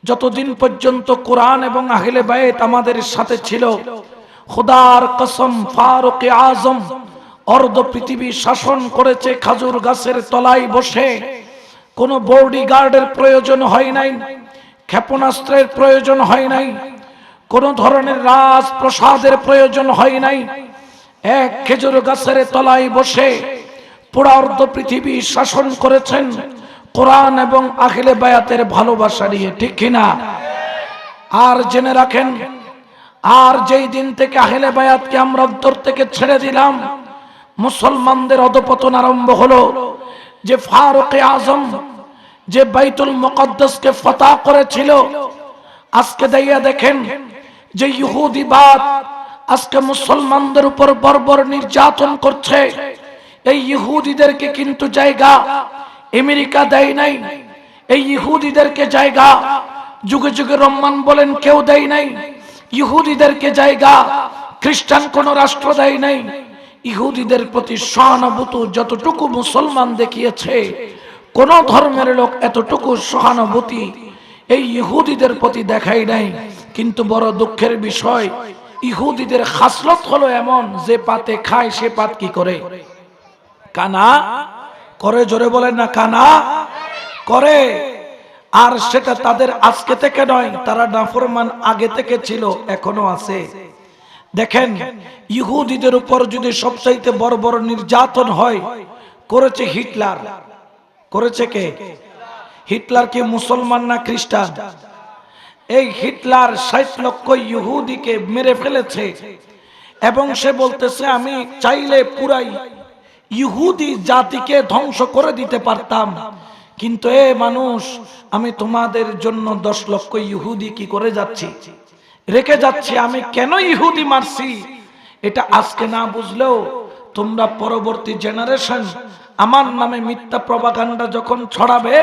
যতদিন পর্যন্ত কোরআন এবং আহলে বাইত আমাদের সাথে ছিল, খোদার কসম ফারুক আজম অর্ধ পৃথিবী শাসন করেছে খেজুর গাছের তলায় বসে। কোনো বডিগার্ডের প্রয়োজন হয় নাই, ক্ষেপণাস্ত্রের প্রয়োজন হয় নাই, কোন ধরনের রাজপ্রসাদের প্রয়োজন হয় নাই। এক খেজুর গাছের তলায় বসে পুরা অর্ধ পৃথিবী শাসন করেছেন কোরআন এবং আহলে বায়াতের ভালোবাসা নিয়ে, ঠিক কিনা? আর জেনে রাখেন, আর যেই দিন থেকে আহলে বায়াতকে আমরা অন্তর থেকে ছেড়ে দিলাম, মুসলমানদের অধপতন আরম্ভ হলো। যে ফারুক আজম যে বাইতুল মুকদ্দাসকে ফাতহ করেছিল, আজকে দাইয়া দেখেন যে ইহুদিবাদ আজকে মুসলমানদের উপর বর্বর নির্যাতন করছে। এই ইহুদিদেরকে কিন্তু জায়গা আমেরিকা দেয় নাই, এই ইহুদিদেরকে জায়গা যুগে যুগে রহমান বলেন কেউ দেয় নাই, ইহুদিদেরকে জায়গা খ্রিস্টান কোন রাষ্ট্র দেয় নাই। ইহুদিদের প্রতি সহানুভূতি যতটুকু মুসলমান দেখিয়েছে, কোন ধর্মের লোক এতটুকু সহানুভূতি এই ইহুদিদের প্রতি দেখাই নাই। কিন্তু বড় দুঃখের বিষয়, ইহুদিদের খাসলত হলো এমন, যে পাতে খায় সে পাত কি করে? কানা করে। জোরে বলেন না, কানা করে। আর সেটা তাদের আজকে থেকে নয়, তারা নাফরমান আগে থেকে ছিল, এখনো আছে। দেখেন, ইহুদিদের উপর যদি সবচাইতে বড় বড় নির্যাতন হয়, করেছে হিটলার। করেছে কে? হিটলার কি মুসলমান না খ্রিস্টান? এই হিটলার 60 লক্ষ ইহুদিকে মেরে ফেলেছে এবং সে বলতেছে আমি চাইলে পুরাই ইহুদি জাতিকে ধ্বংস করে দিতে পারতাম, কিন্তু এ মানুষ, আমি তোমাদের জন্য 10 লক্ষ ইহুদি কি করে যাচ্ছি, রেখে যাচ্ছি। আমি কেন ইহুদি মারছি এটা আজকে না বুঝলেও তোমরা পরবর্তী জেনারেশন আমার নামে মিথ্যা প্রপাগান্ডা যখন ছড়াবে,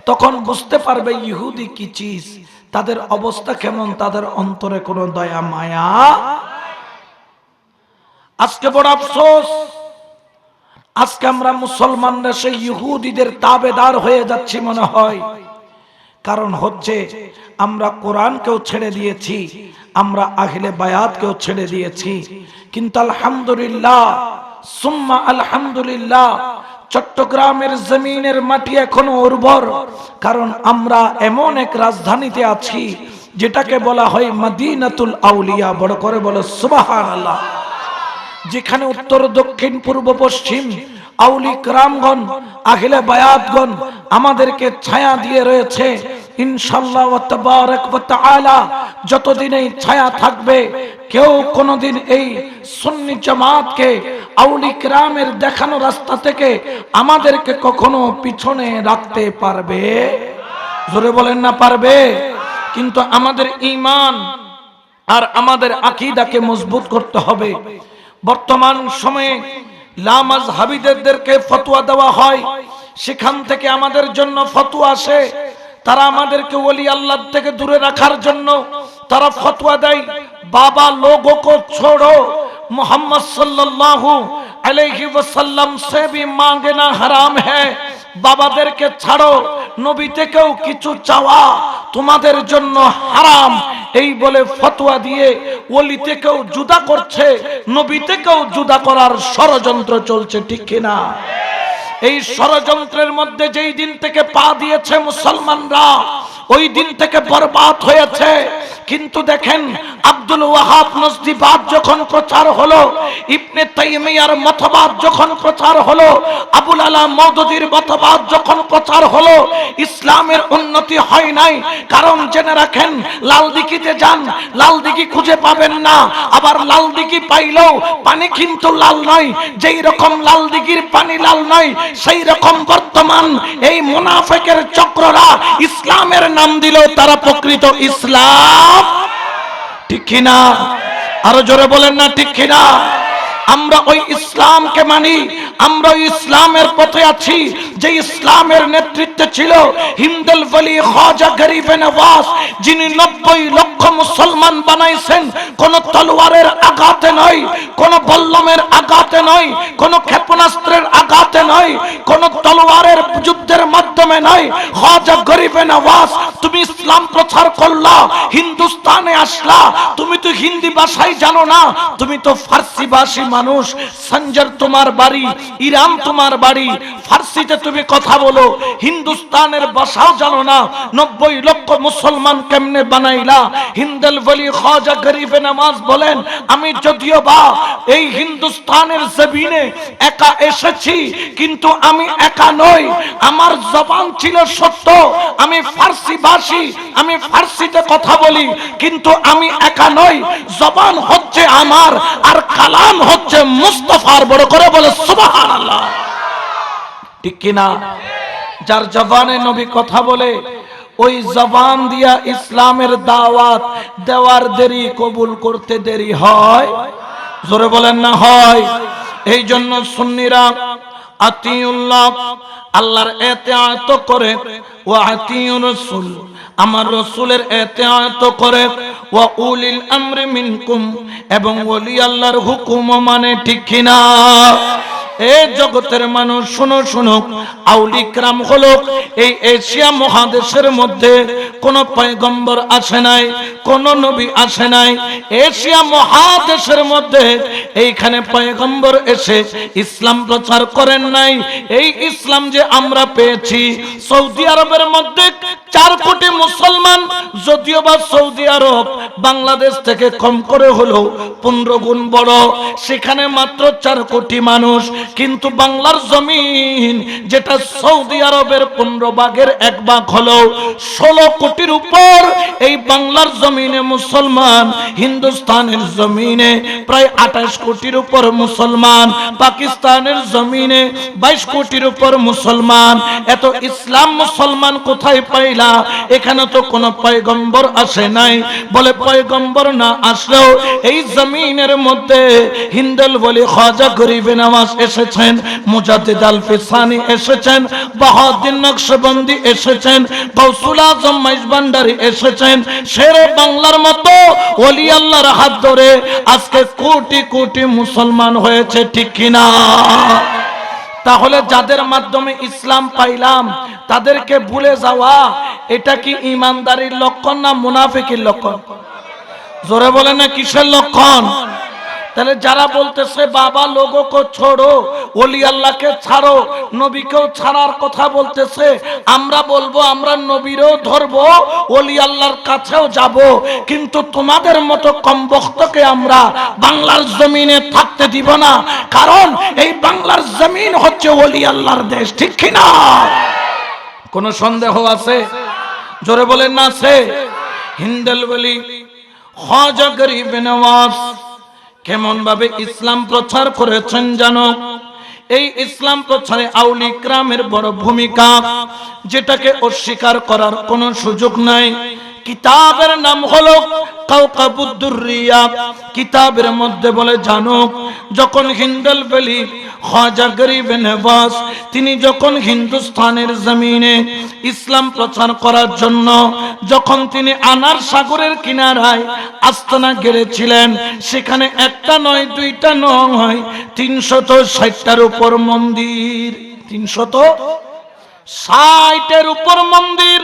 তখন বুঝতে পারবে ইহুদি কি চিজ, তাদের অবস্থা কেমন, তাদের অন্তরে কোনো দয়া মায়া। আজকে বড় আফসোস, আজকে আমরা মুসলমানরা সেই ইহুদিদের তাবেদার হয়ে যাচ্ছি মনে হয়। কারণ হচ্ছে আমরা কোরআনকেও ছেড়ে দিয়েছি, আমরা আহলে বায়াতকেও ছেড়ে দিয়েছি। কিন্তু আলহামদুলিল্লাহ সুম্মা আলহামদুলিল্লাহ, চট্টগ্রামের জমিনের মাটি এখনো উর্বর, কারণ আমরা এমন এক রাজধানীতে আছি যেটাকে বলা হয় মদিনাতুল আউলিয়া। বড় করে বলো সুবহানাল্লাহ। যেখানে উত্তর দক্ষিণ পূর্ব পশ্চিম আউলি کرامগণ, আহলে বায়াতগণ আমাদেরকে ছায়া দিয়ে রয়েছে। ইনশাআল্লাহ ওয়া তাবারাক ওয়া তাআলা যতদিন এই ছায়া থাকবে, কেউ কোনোদিন এই সুন্নি জামাতকে আউলি کرامের দেখানো রাস্তা থেকে আমাদেরকে কখনো পিছনে রাখতে পারবে? জোরে বলেন না, পারবে? কিন্তু আমাদের ঈমান আর আমাদের আকীদাকে মজবুত করতে হবে। বর্তমান সময়ে লামাযহাবীদেরকে ফতোয়া দেওয়া হয়, সেখান থেকে আমাদের জন্য ফতোয়া আসে। তারা আমাদেরকে ওলি আল্লাহ থেকে দূরে রাখার জন্য তারা ফতোয়া দেয়, বাবা লোগों को छोड़ो, मोहम्मद सल्लल्लाहु अलैहि वसल्लम से भी मांगना हराम है। বাবাদেরকে ছাড়ো, নবী থেকেও কিছু চাওয়া তোমাদের জন্য হারাম, এই বলে ফতোয়া দিয়ে ওলি থেকেও জুদা করছে, নবী থেকেও জুদা করার ষড়যন্ত্র চলছে, ঠিক কিনা? এই ষড়যন্ত্রের মধ্যে যেই দিন থেকে পা দিয়েছে মুসলমানরা, ওই দিন থেকে বরবাদ হয়েছে। কিন্তু দেখেন, আব্দুল ওয়াহাব নজদিবাদ যখন প্রচার হলো, ইবনে তাইমিয়ার মতবাদ যখন প্রচার হলো, আবুল আলা মওদুদির মতবাদ যখন প্রচার হলো, ইসলামের উন্নতি হয় নাই। কারণ জেনে রাখেন, লাল দিঘিতে যান, লাল দিঘি খুঁজে পাবেন না। আবার লাল দিঘি পাইলেও পানি কিন্তু লাল নয়। যেই রকম লাল দিঘির পানি লাল নয়, সেই রকম বর্তমান এই মুনাফিকের চক্ররা ইসলামের নাম দিলেও তারা প্রকৃত ইসলাম, ঠিক কিনা? আরো জোরে বলেন না, ঠিক কিনা? আমরা ওই ইসলামকে মানি, আমরা ইসলামের পথে আছি, যে ইসলামের নেতৃত্বে ছিল হিন্দুল ওলি খাজা গরিব নওয়াজ, যিনি 90 লক্ষ মুসলমান বানাইছেন। কোন তলোয়ারের আঘাতে নয়, কোন বল্লমের আঘাতে নয়, কোন ক্ষেপণাস্ত্রের আঘাতে নয়, কোন তলোয়ারের যুদ্ধের মাধ্যমে নয়। খাজা গরিব নওয়াজ, তুমি ইসলাম প্রচার করলা, হিন্দুস্তানে আসলা, তুমি তো হিন্দি ভাষাই জানো না, তুমি তো ফার্সি ভাষী মানুষ। সঞ্জর তোমার বাড়ি, ইরান তোমার বাড়ি, ফার্সিতে তুমি কথা বলো, হিন্দুস্তানের ভাষাও জানো না। 90 লক্ষ মুসলমান কেমনে বানাইলা? হিন্দুল ওলি খাজা গরিব নওয়াজ বলেন, আমি যদিও বা এই হিন্দুস্তানের জমিনে একা এসেছি, কিন্তু আমি একা নই। আমার জবান ছিল সত্য, আমি ফার্সি ভাষী, আমি ফার্সিতে কথা বলি, কিন্তু আমি একা নই। জবান হচ্ছে আমার, আর কালাম হচ্ছে মুস্তাফার। বড় করে বলে সুবহানাল্লাহ। ঠিক কিনা? যার জবানে নবী কথা বলে, ওই জবান দিয়া ইসলামের দাওয়াত দেওয়ার দেরি, কবুল করতে দেরি হয়। জোরে বলেন না হয়? এই জন্য সুন্নিরা আতিউল্লাহ, আল্লাহর ইতাআত করে, ওয়া আতিউর রাসূল, আমার রাসূলের ইতাআত করে, ওয়া উলিল আমরি মিনকুম, এবং ওলি আল্লাহর হুকুম মানে। ঠিক কিনা? এই জগতের মানুষ শুনো শুনো, আউলি کرام হলো এই এশিয়া মহাদেশের মধ্যে কোন পয়গম্বর আসে নাই, কোন নবী আসে নাই। এশিয়া মহাদেশের মধ্যে এইখানে পয়গম্বর এসে ইসলাম প্রচার করেন নাই। এই ইসলাম যে আমরা পেয়েছি, সৌদি আরবের মধ্যে 4 কোটি মুসলমান, যদিও বা সৌদি আরব বাংলাদেশ থেকে কম করে হলো 15 গুণ বড়, সেখানে মাত্র 4 কোটি মানুষ। কিন্তু বাংলার জমিন, যেটা সৌদি আরবের 15 ভাগের 1 ভাগ হলো 16 কোটির উপর, এই বাংলার জমিনে মুসলমান। হিন্দুস্তানের জমিনে প্রায় 28 কোটির উপর মুসলমান, পাকিস্তানের জমিনে 22 কোটির উপর মুসলমান। এত ইসলাম মুসলমান কোথায় পাইলা? এখানে তো কোনো পয়গম্বর আসে নাই। বলে পয়গম্বর না আসলেও এই জমিনের মধ্যে হিন্দুল ওলি খাজা গরিব নওয়াজ এসেছেন, মুজাদ্দিদ আল ফিসানি এসেছেন, বাহাউদ্দিন নকশবন্দি এসেছেন, গৌসুল আজম মাইজভান্ডারী এসেছেন। শেরে বাংলার মতো ওলি আল্লাহর হাত ধরে আজকে কোটি কোটি মুসলমান হয়েছে। ঠিক কিনা? তাহলে যাদের মাধ্যমে ইসলাম পাইলাম, তাদেরকে ভুলে যাওয়া, এটা কি ইমানদারির লক্ষণ না মুনাফিকের লক্ষণ? জোরে বলেন না কিসের লক্ষণ? তাহলে যারা বলতেছে বাবা লোগো কো ছোড়ো, ওলি আল্লাহকে ছাড়ো, নবীকেও ছাড়ার কথা বলতেছে, আমরা বলবো আমরা নবীরও ধরবো, ওলি আল্লাহর কাছেও যাব, কিন্তু তোমাদের মতো কমবখ্তকে আমরা বাংলার জমিনে থাকতে দিব না। কারণ এই বাংলার জমিন হচ্ছে ওলি আল্লাহর দেশ। ঠিক কিনা? কোনো সন্দেহ আছে? জোরে বলেন না আছে? হিন্দুল ওলি খাজা গরিব নওয়াজ কেমন ভাবে ইসলাম প্রচার করেছেন জানো? এই ইসলাম প্রচারে আউলি کرامের বড় ভূমিকা, যেটাকে অস্বীকার করার কোনো সুযোগ নাই। কিতাবের নাম হলো কাওকাবুদ দুররিয়া। কিতাবের মধ্যে বলে জানো, যখন হিন্দুল ওলি খাজা গরিব নওয়াজ তিনি যখন হিন্দুস্তানের জমিনে ইসলাম প্রচার করার জন্য যখন তিনি আনার সাগরের কিনারায় আস্তানা গেড়েছিলেন, সেখানে একটা নয়, দুইটা নয়, 360টার উপর মন্দির, 360-এর উপর মন্দির।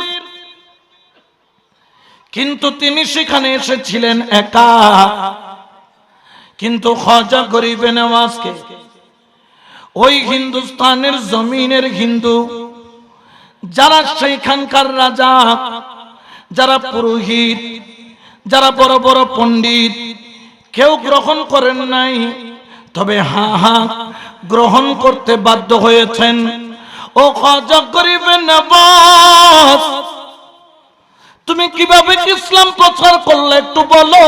কিন্তু তিনি সেখানে এসেছিলেন একা। কিন্তু খাজা গরিব নওয়াজকে ওই হিন্দুস্তানের জমিনের হিন্দু যারা সেখানকার রাজা, যারা পুরোহিত, যারা বড় বড় পণ্ডিত, কেউ গ্রহণ করেন নাই। তবে গ্রহণ করতে বাধ্য হয়েছেন। ও খাজা গরিব নওয়াজ, তুমি কিভাবে ইসলাম প্রচার করলে একটু বলো,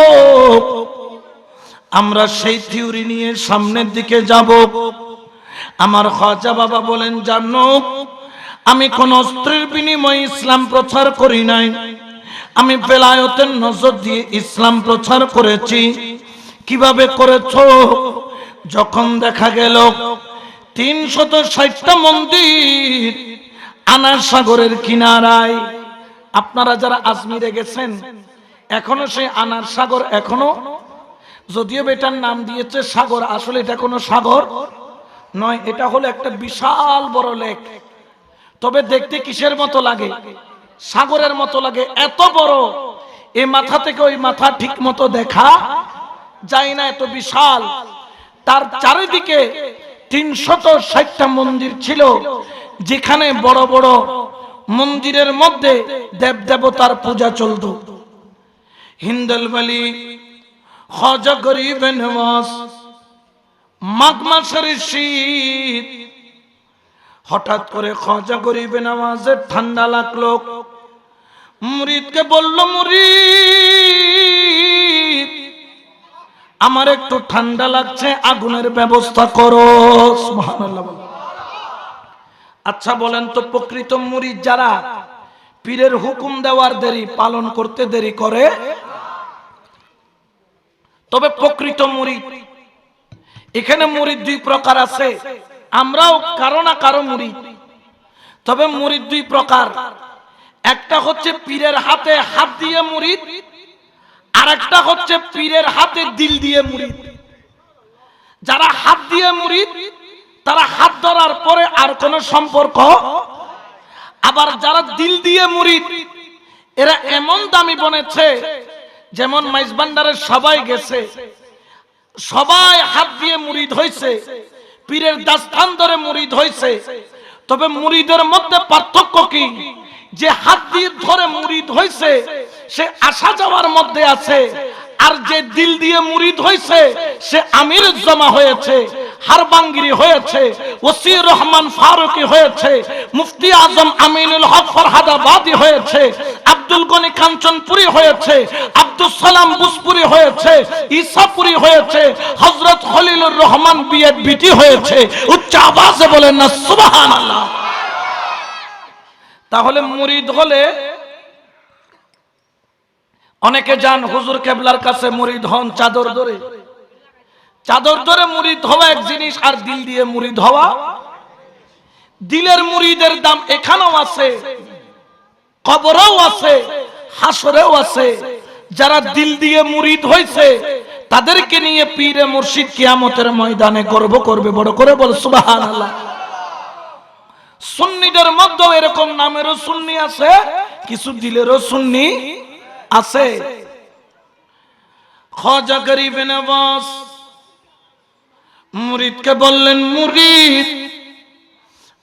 আমরা সেই থিওরি নিয়ে সামনের দিকে যাব। আমার খাজা বাবা বলেন, জানো আমি কোন অস্ত্রের বিনিময়ে ইসলাম প্রচার করি নাই, আমি বেলায়েতের নজর দিয়ে ইসলাম প্রচার করেছি। কিভাবে করেছো? যখন দেখা গেল 360টা মন্দির আনার সাগরের কিনারায়। আপনারা যারা আজমিরে গেছেন, এখনো সেই আনার সাগর এখনো, যদিও এটার নাম দিয়েছে সাগর, আসলে এটা কোনো সাগর নয়, এটা হলো একটা বিশাল বড় লেক। তবে দেখতে কিসের মতো লাগে? সাগরের মতো লাগে, এত বড়। এই মাথা থেকে ওই মাথা ঠিক মতো দেখা যায় না, এত বিশাল। তার চারিদিকে 360টা মন্দির ছিল, যেখানে বড় বড় মন্দিরের মধ্যে দেব দেবতার পূজা চলত। হিন্দল বলি খাজা গরিব নওয়াজ, মাঘ মাসের শীত, হঠাৎ করে খাজা গরিব নওয়াজের ঠান্ডা লাগলো। মুরিদকে বলল, মুরিদ আমার একটু ঠান্ডা লাগছে, আগুনের ব্যবস্থা করো। সুবহানাল্লাহ। আচ্ছা বলেন তো, প্রকৃত মুরিদ যারা পীরের হুকুম দেওয়ার দেরি, পালন করতে দেরি করে। তবে প্রকৃত মুরিদ, এখানে মুরিদ দুই প্রকার আছে, আমরাও কারো না কারো মুরিদ। তবে মুরিদ দুই প্রকার, একটা হচ্ছে পীরের হাতে হাত দিয়ে মুরিদ, আর একটা হচ্ছে পীরের হাতে দিল দিয়ে মুরিদ। যারা হাত দিয়ে মুরিদ, তারা হাত ধরার পরে আর কোনো সম্পর্ক। আবার যারা দিল দিয়ে মুরিদ, এরা এমন দামি বনেছে, যেমন মাইজবান্ডারের সবাই গেছে, সবাই হাত দিয়ে মুরিদ হয়েছে, পীরের দাস্তান ধরে মুরিদ হয়েছে। তবে মুরিদের মধ্যে পার্থক্য কি? যে হাত দিয়ে ধরে মুরিদ হয়েছে সে আসা যাওয়ার মধ্যে আছে, আর যে দিল দিয়ে মুরিদ হয়েছে সে আমির জমা হয়েছে, হারবাঙ্গিরি হয়েছে, ওসির রহমান ফারুকি হয়েছে, মুফতি আজম আমিনুল হক ফরহাদাবাদী হয়েছে, আব্দুল গনি কাঞ্চনপুরি হয়েছে, আব্দুল সালাম বুসপুরি হয়েছে, ঈসাপুরি হয়েছে, হযরত খলিলুর রহমান বিয়ের বিটি হয়েছে। উচ্চ আওয়াজে বলেন না সুবহানাল্লাহ। তাহলে মুরিদ হলে অনেকে যান হুজুর কেবলার কাছে মুরিদ হন চাদর ধরে। চাদর ধরে মুরিদ হওয়া এক জিনিস, আর দিল দিয়ে মুরিদ হওয়া। দিলের মুরিদের দাম এখানেও আছে, কবরেও আছে, হাসরেও আছে। যারা দিল দিয়ে মুরিদ হয়েছে তাদেরকে নিয়ে পীরে মুর্শিদ কিয়ামতের ময়দানে গর্ব করবে। বড় করে বল সুবহানাল্লাহ। সুন্নিদের মধ্যে এরকম নামেরও সুন্নি আছে, কিছু দিলেরও সুন্নি আছে। খাজা গরিব নওয়াজ মুরিদকে বললেন, মুরিদ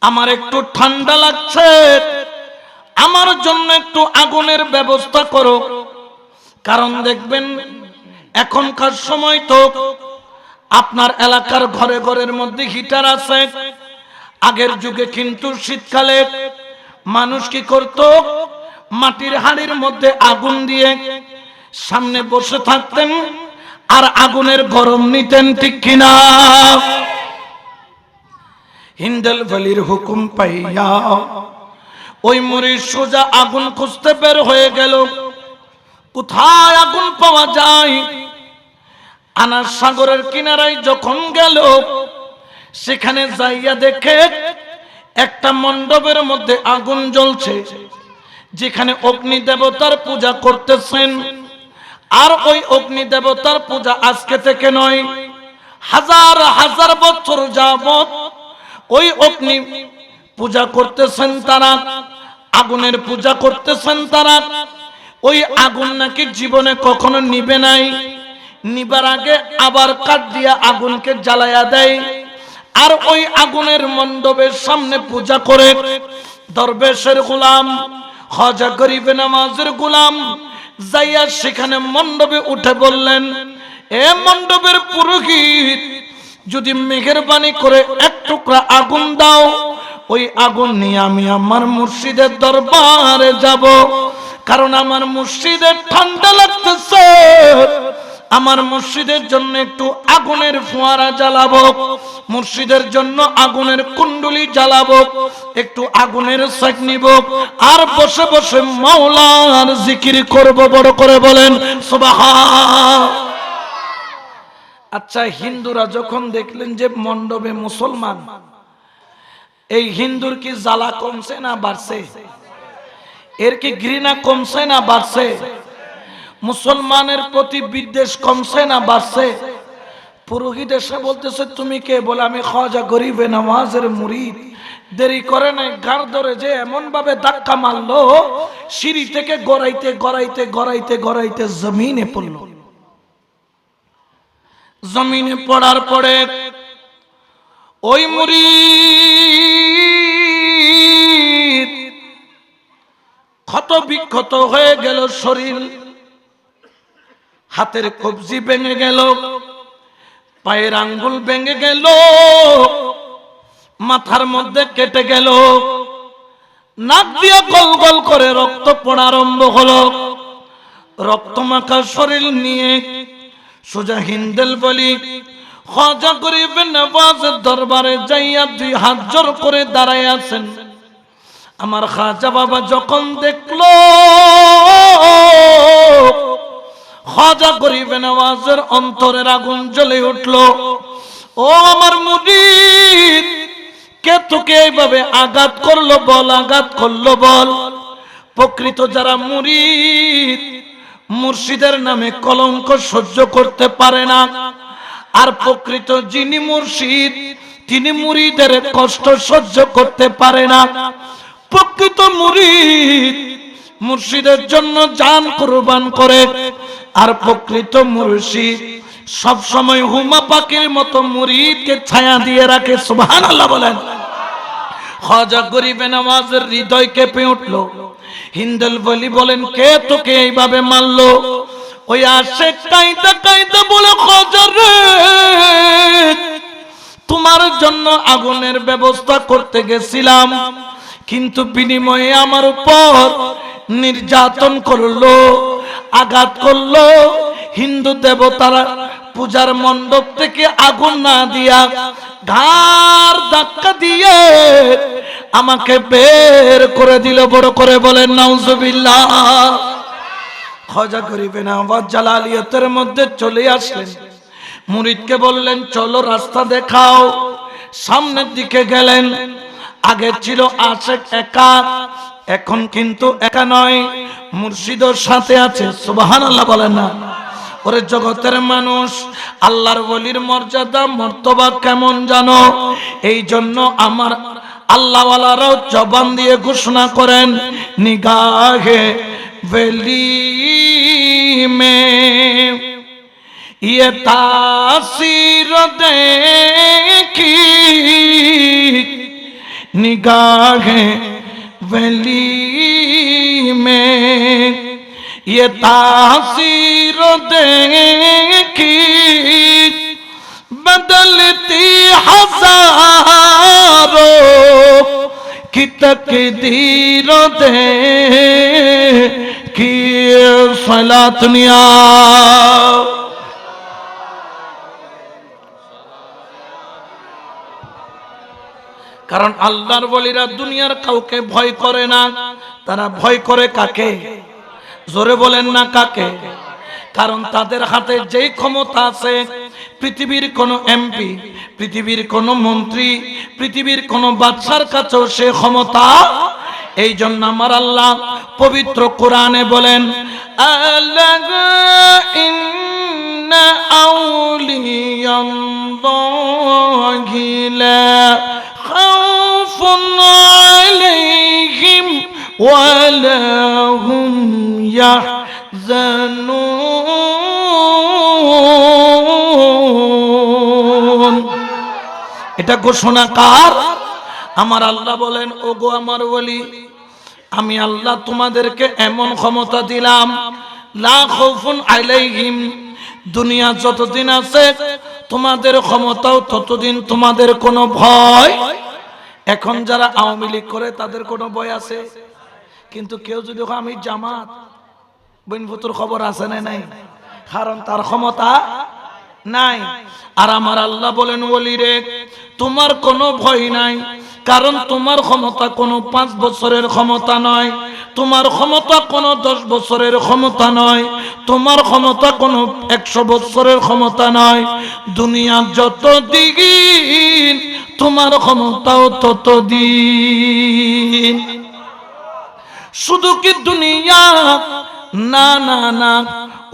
আমার একটু ঠান্ডা লাগছে, আমার জন্য একটু আগুনের ব্যবস্থা করো। কারণ দেখবেন এখনকার সময় তো আপনার এলাকার ঘরে ঘরের মধ্যে হিটার আছে। আগের যুগে কিন্তু শীতকালে মানুষ কি করত? মাটির হাঁড়ির মধ্যে আগুন দিয়ে সামনে বসে থাকতেন আর আগুনের গরম নিতেন, ঠিক কিনা? হিন্দল বলির হুকুম পাইয়া ওই মুরিদ সোজা আগুন খুঁজতে বের হয়ে গেল। কোথায় আগুন পাওয়া যায়? আনার সাগরের কিনারায় যখন গেল, সেখানে যাইয়া দেখে একটা মণ্ডপের মধ্যে আগুন জ্বলছে, যেখানে অগ্নি দেবতার পূজা করতেছেন। আর ওই অগ্নি দেবতার পূজা আজকে থেকে নয়, হাজার হাজার বছর যাবত ওই অগ্নি পূজা করতেছেন তারা, আগুনের পূজা করতেছেন তারা। ওই আগুন নাকি জীবনে কখনো নিবে নাই, নিবার আগে আবার কাঠ দিয়া আগুনকে জ্বালায়া দেয়। আর ওই আগুনের মণ্ডপের সামনে পূজা করে দরবেশের গোলাম, খাজা গরিব নওয়াজের গোলাম যাইয়া সেখানে মণ্ডপে উঠে বললেন, এ মণ্ডপের পুরোহিত, যদি মেহেরবানি করে এক টুকরা আগুন দাও, ওই আগুন নিয়ে আমি আমার মুর্শিদের দরবারে যাব। কারণ আমার মুর্শিদের ঠান্ডা লাগতেছে, আমার মুর্শিদের জন্য একটু আগুনের ফোয়ারা জ্বালাবো, মুর্শিদের জন্য আগুনের কুণ্ডলি জ্বালাবো, একটু আগুনের সেক নিব, আর বসে বসে মাওলার জিকির করব। বড় করে বলেন সুবহান। আচ্ছা, হিন্দুরা যখন দেখলেন যে মণ্ডপে মুসলমান এই হিন্দুর কি জ্বালা কমছে না বাড়ছে? এর কি ঘৃণা কমছে না বাড়ছে? মুসলমানের প্রতি বিদ্বেষ কমছে না বাড়ছে? পুরোহিত এসে বলতেছে তুমি কে? বলে আমি খাজা গরিবে নওয়াজের মুরিদ। দেরি করে নাই, গাড় ধরে যে এমন ভাবে ধাক্কা মারলো, সিঁড়ি থেকে গড়াইতে গড়াইতে গড়াইতে গড়াইতে জমিনে পড়লো। জমিনে পড়ার পরে ওই মুরিদ ক্ষত বিক্ষত হয়ে গেল শরীর, হাতের কবজি ভেঙে গেল, পায়ের আঙ্গুল ভেঙে গেল, মাথার মধ্যে কেটে গেল, নাক দিয়ে গল গল করে রক্ত পড়া আরম্ভ হলো। রক্তমাখা শরীর নিয়ে সোজা হিন্দেল বলি খাজা গরিবে নওয়াজের দরবারে যাইয়া দুই হাত জোর করে দাঁড়ায় আছেন। আমার খাজা বাবা যখন দেখলো খাজা গরিবে নওয়াজের অন্তরের আগুন জ্বলে উঠলো। ও আমার মুরিদ, কে তোকে এইভাবে আঘাত করলো বল, আঘাত করলো বল। প্রকৃত যারা মুরিদ মুর্শিদের নামে কলঙ্ক সহ্য করতে পারে না, আর প্রকৃত যিনি মুর্শিদ তিনি মুরিদের কষ্ট সহ্য করতে পারে না। প্রকৃত মুরিদ মুর্শিদের জন্য জান কুরবান করে, আর প্রকৃত মুর্শিদ সব সময় হুমা পাখির মতো মুরিদকে ছায়া দিয়ে রাখে। সুবহানাল্লাহ বলেন। খাজা গরিবে নওয়াজের হৃদয় কেঁপে উঠল। হিন্দেল বলি বলেন কে তোকে এইভাবে মারলো? ওই আশেক কাইদা কাইদা বলে খাজা রে, তোমার জন্য আগুনের ব্যবস্থা করতে গেছিলাম, কিন্তু বিনিময়ে আমার উপর নির্যাতন করলো, আঘাত করলো। হিন্দু দেবতারা পূজার মণ্ডপ থেকে আগুন না দিয়া ঘাড় ধাক্কা দিয়ে আমাকে বের করে দিল। বড় করে বলেন নাউজুবিল্লাহ। খাজা গরিবে নওয়াজ জালালিয়তের মধ্যে চলে আসলেন। মুরিদকে বললেন চলো রাস্তা দেখাও। সামনের দিকে গেলেন। আগে ছিল আশেক একা, এখন কিন্তু একা নয়, মুর্শিদের সাথে আছে। সুবহানাল্লাহ বলেন না। ওরে জগতের মানুষ, আল্লাহর ওলির মর্যাদা মর্তবা কেমন জানো? এই জন্য আমার আল্লাহওয়ালারাও জবান দিয়ে ঘোষণা করেন নিগাহে ওলি মে ये तासीर देखी निगाहे वली में, ये तासीर देखी बदलती हजारों की तकदीर देखी। सलात दुनिया কারণ আল্লাহর ওলিরা দুনিয়ার কাউকে ভয় করে না, তারা ভয় করে কাকে? জোরে বলেন না কাকে? কারণ তাদের হাতে যেই ক্ষমতা আছে, পৃথিবীর কোন এমপি, পৃথিবীর কোন মন্ত্রী, পৃথিবীর কোন বাদশার কাছেও সে ক্ষমতা। এই জন্য আমার আল্লাহ পবিত্র কোরআনে বলেন আল্লাহু ইন্না আউলিয়াল্লাহি লা খাউফুন আলাইহিম ওয়া লা হুম ইয়াহজানুন। এটা ঘোষণা কার? আমার আল্লাহ বলেন ওগো আমার ওলি, আমি আল্লাহ তোমাদেরকে এমন ক্ষমতা দিলাম, লা খাউফুন আলাইহিম, দুনিয়া যতদিন আছে তোমাদের ক্ষমতাও ততদিন তোমাদের কোনো ভয়। এখন যারা আওয়ামী লীগ করে তাদের কোনো ভয় আছে? কিন্তু কেউ যদি আমি জামাত বইনভূতর খবর আছে না নাই, কারণ তার ক্ষমতা নাই। আর আমার আল্লাহ বলেন ওলি রে, তোমার কোনো ভয় নাই, কারণ তোমার ক্ষমতা কোনো 5 বছরের ক্ষমতা নয়, তোমার ক্ষমতা কোনো 10 বছরের ক্ষমতা নয়, তোমার ক্ষমতা কোনো 100 বছরের ক্ষমতা নয়। দুনিয়া যত দিন তোমার ক্ষমতাও ততদিন। শুধু কি দুনিয়া, না না না,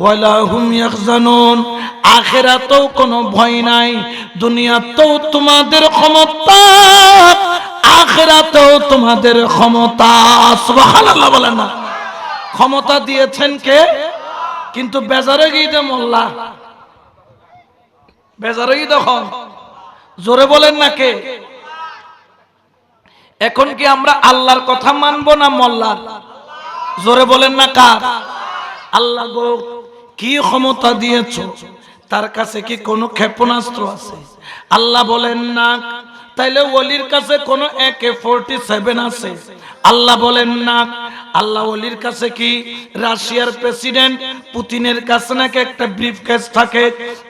ওয়ালা হুম ইয়াহজানুন, আখিরাতেও কোনো ভয় নাই। দুনিয়াতেও তোমাদের ক্ষমতা, আখিরাতেও তোমাদের ক্ষমতা। সুবহানাল্লাহ বলেন না। ক্ষমতা দিয়েছেন কে? কিন্তু বেজারে গিয়ে মোল্লা, বেজারে গিয়ে দেখুন, জোরে বলেন না কে? এখন কি আমরা আল্লাহর কথা মানবো না মোল্লার? জোরে বলেন না কার? আল্লাহ গো কি ক্ষমতা দিয়েছো, তার কাছে কি কোনো ক্ষেপণাস্ত্র আছে? আল্লাহ বলেন না। তাইলে ওলির কাছে কোনো AK-47 আছে? আল্লাহ বলেন না। আল্লাহ ওলির কাছে কি রাশিয়ার প্রেসিডেন্ট পুতিনের কাছে নাকি একটা ব্রিফকেস থাকে,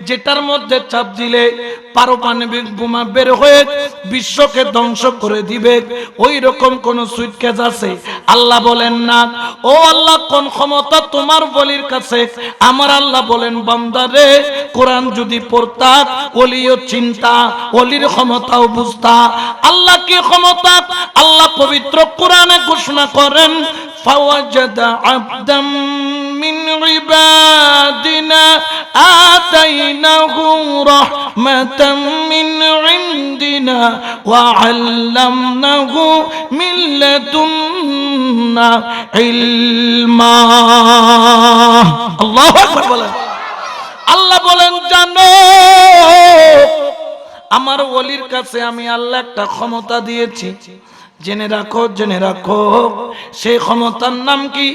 যেটার মধ্যে চাপ দিলে পারমাণবিক বোমা বের হয়ে বিশ্বকে ধ্বংস করে দিবে, ওই রকম কোন সুটকেস আছে? আল্লাহ বলেন না। ও আল্লাহ, কোন ক্ষমতা তোমার ওলির কাছে? আমার আল্লাহ বলেন, বান্দারে কোরআন যদি পড়তা, ওলিও চিন্তা, ওলির ক্ষমতাও বুঝতা। আল্লাহ কি ক্ষমতা? আল্লাহ পবিত্র কোরআনে ঘোষণা করেন, ফাওয়াজাদা আবদাম মিন ইবাদিনা আতাইনাহু রাহমাতাম মিন ইনদিনা ওয়া আল্লামনাহু মিন লাদুন্না ইলমা। আল্লাহু আকবার বলেন। আল্লাহ বলেন, জানো আমার ওলির কাছে আমি আল্লাহ একটা ক্ষমতা দিয়েছি। জেনে রাখো, জেনে রাখো, সেই ক্ষমতার নাম কি?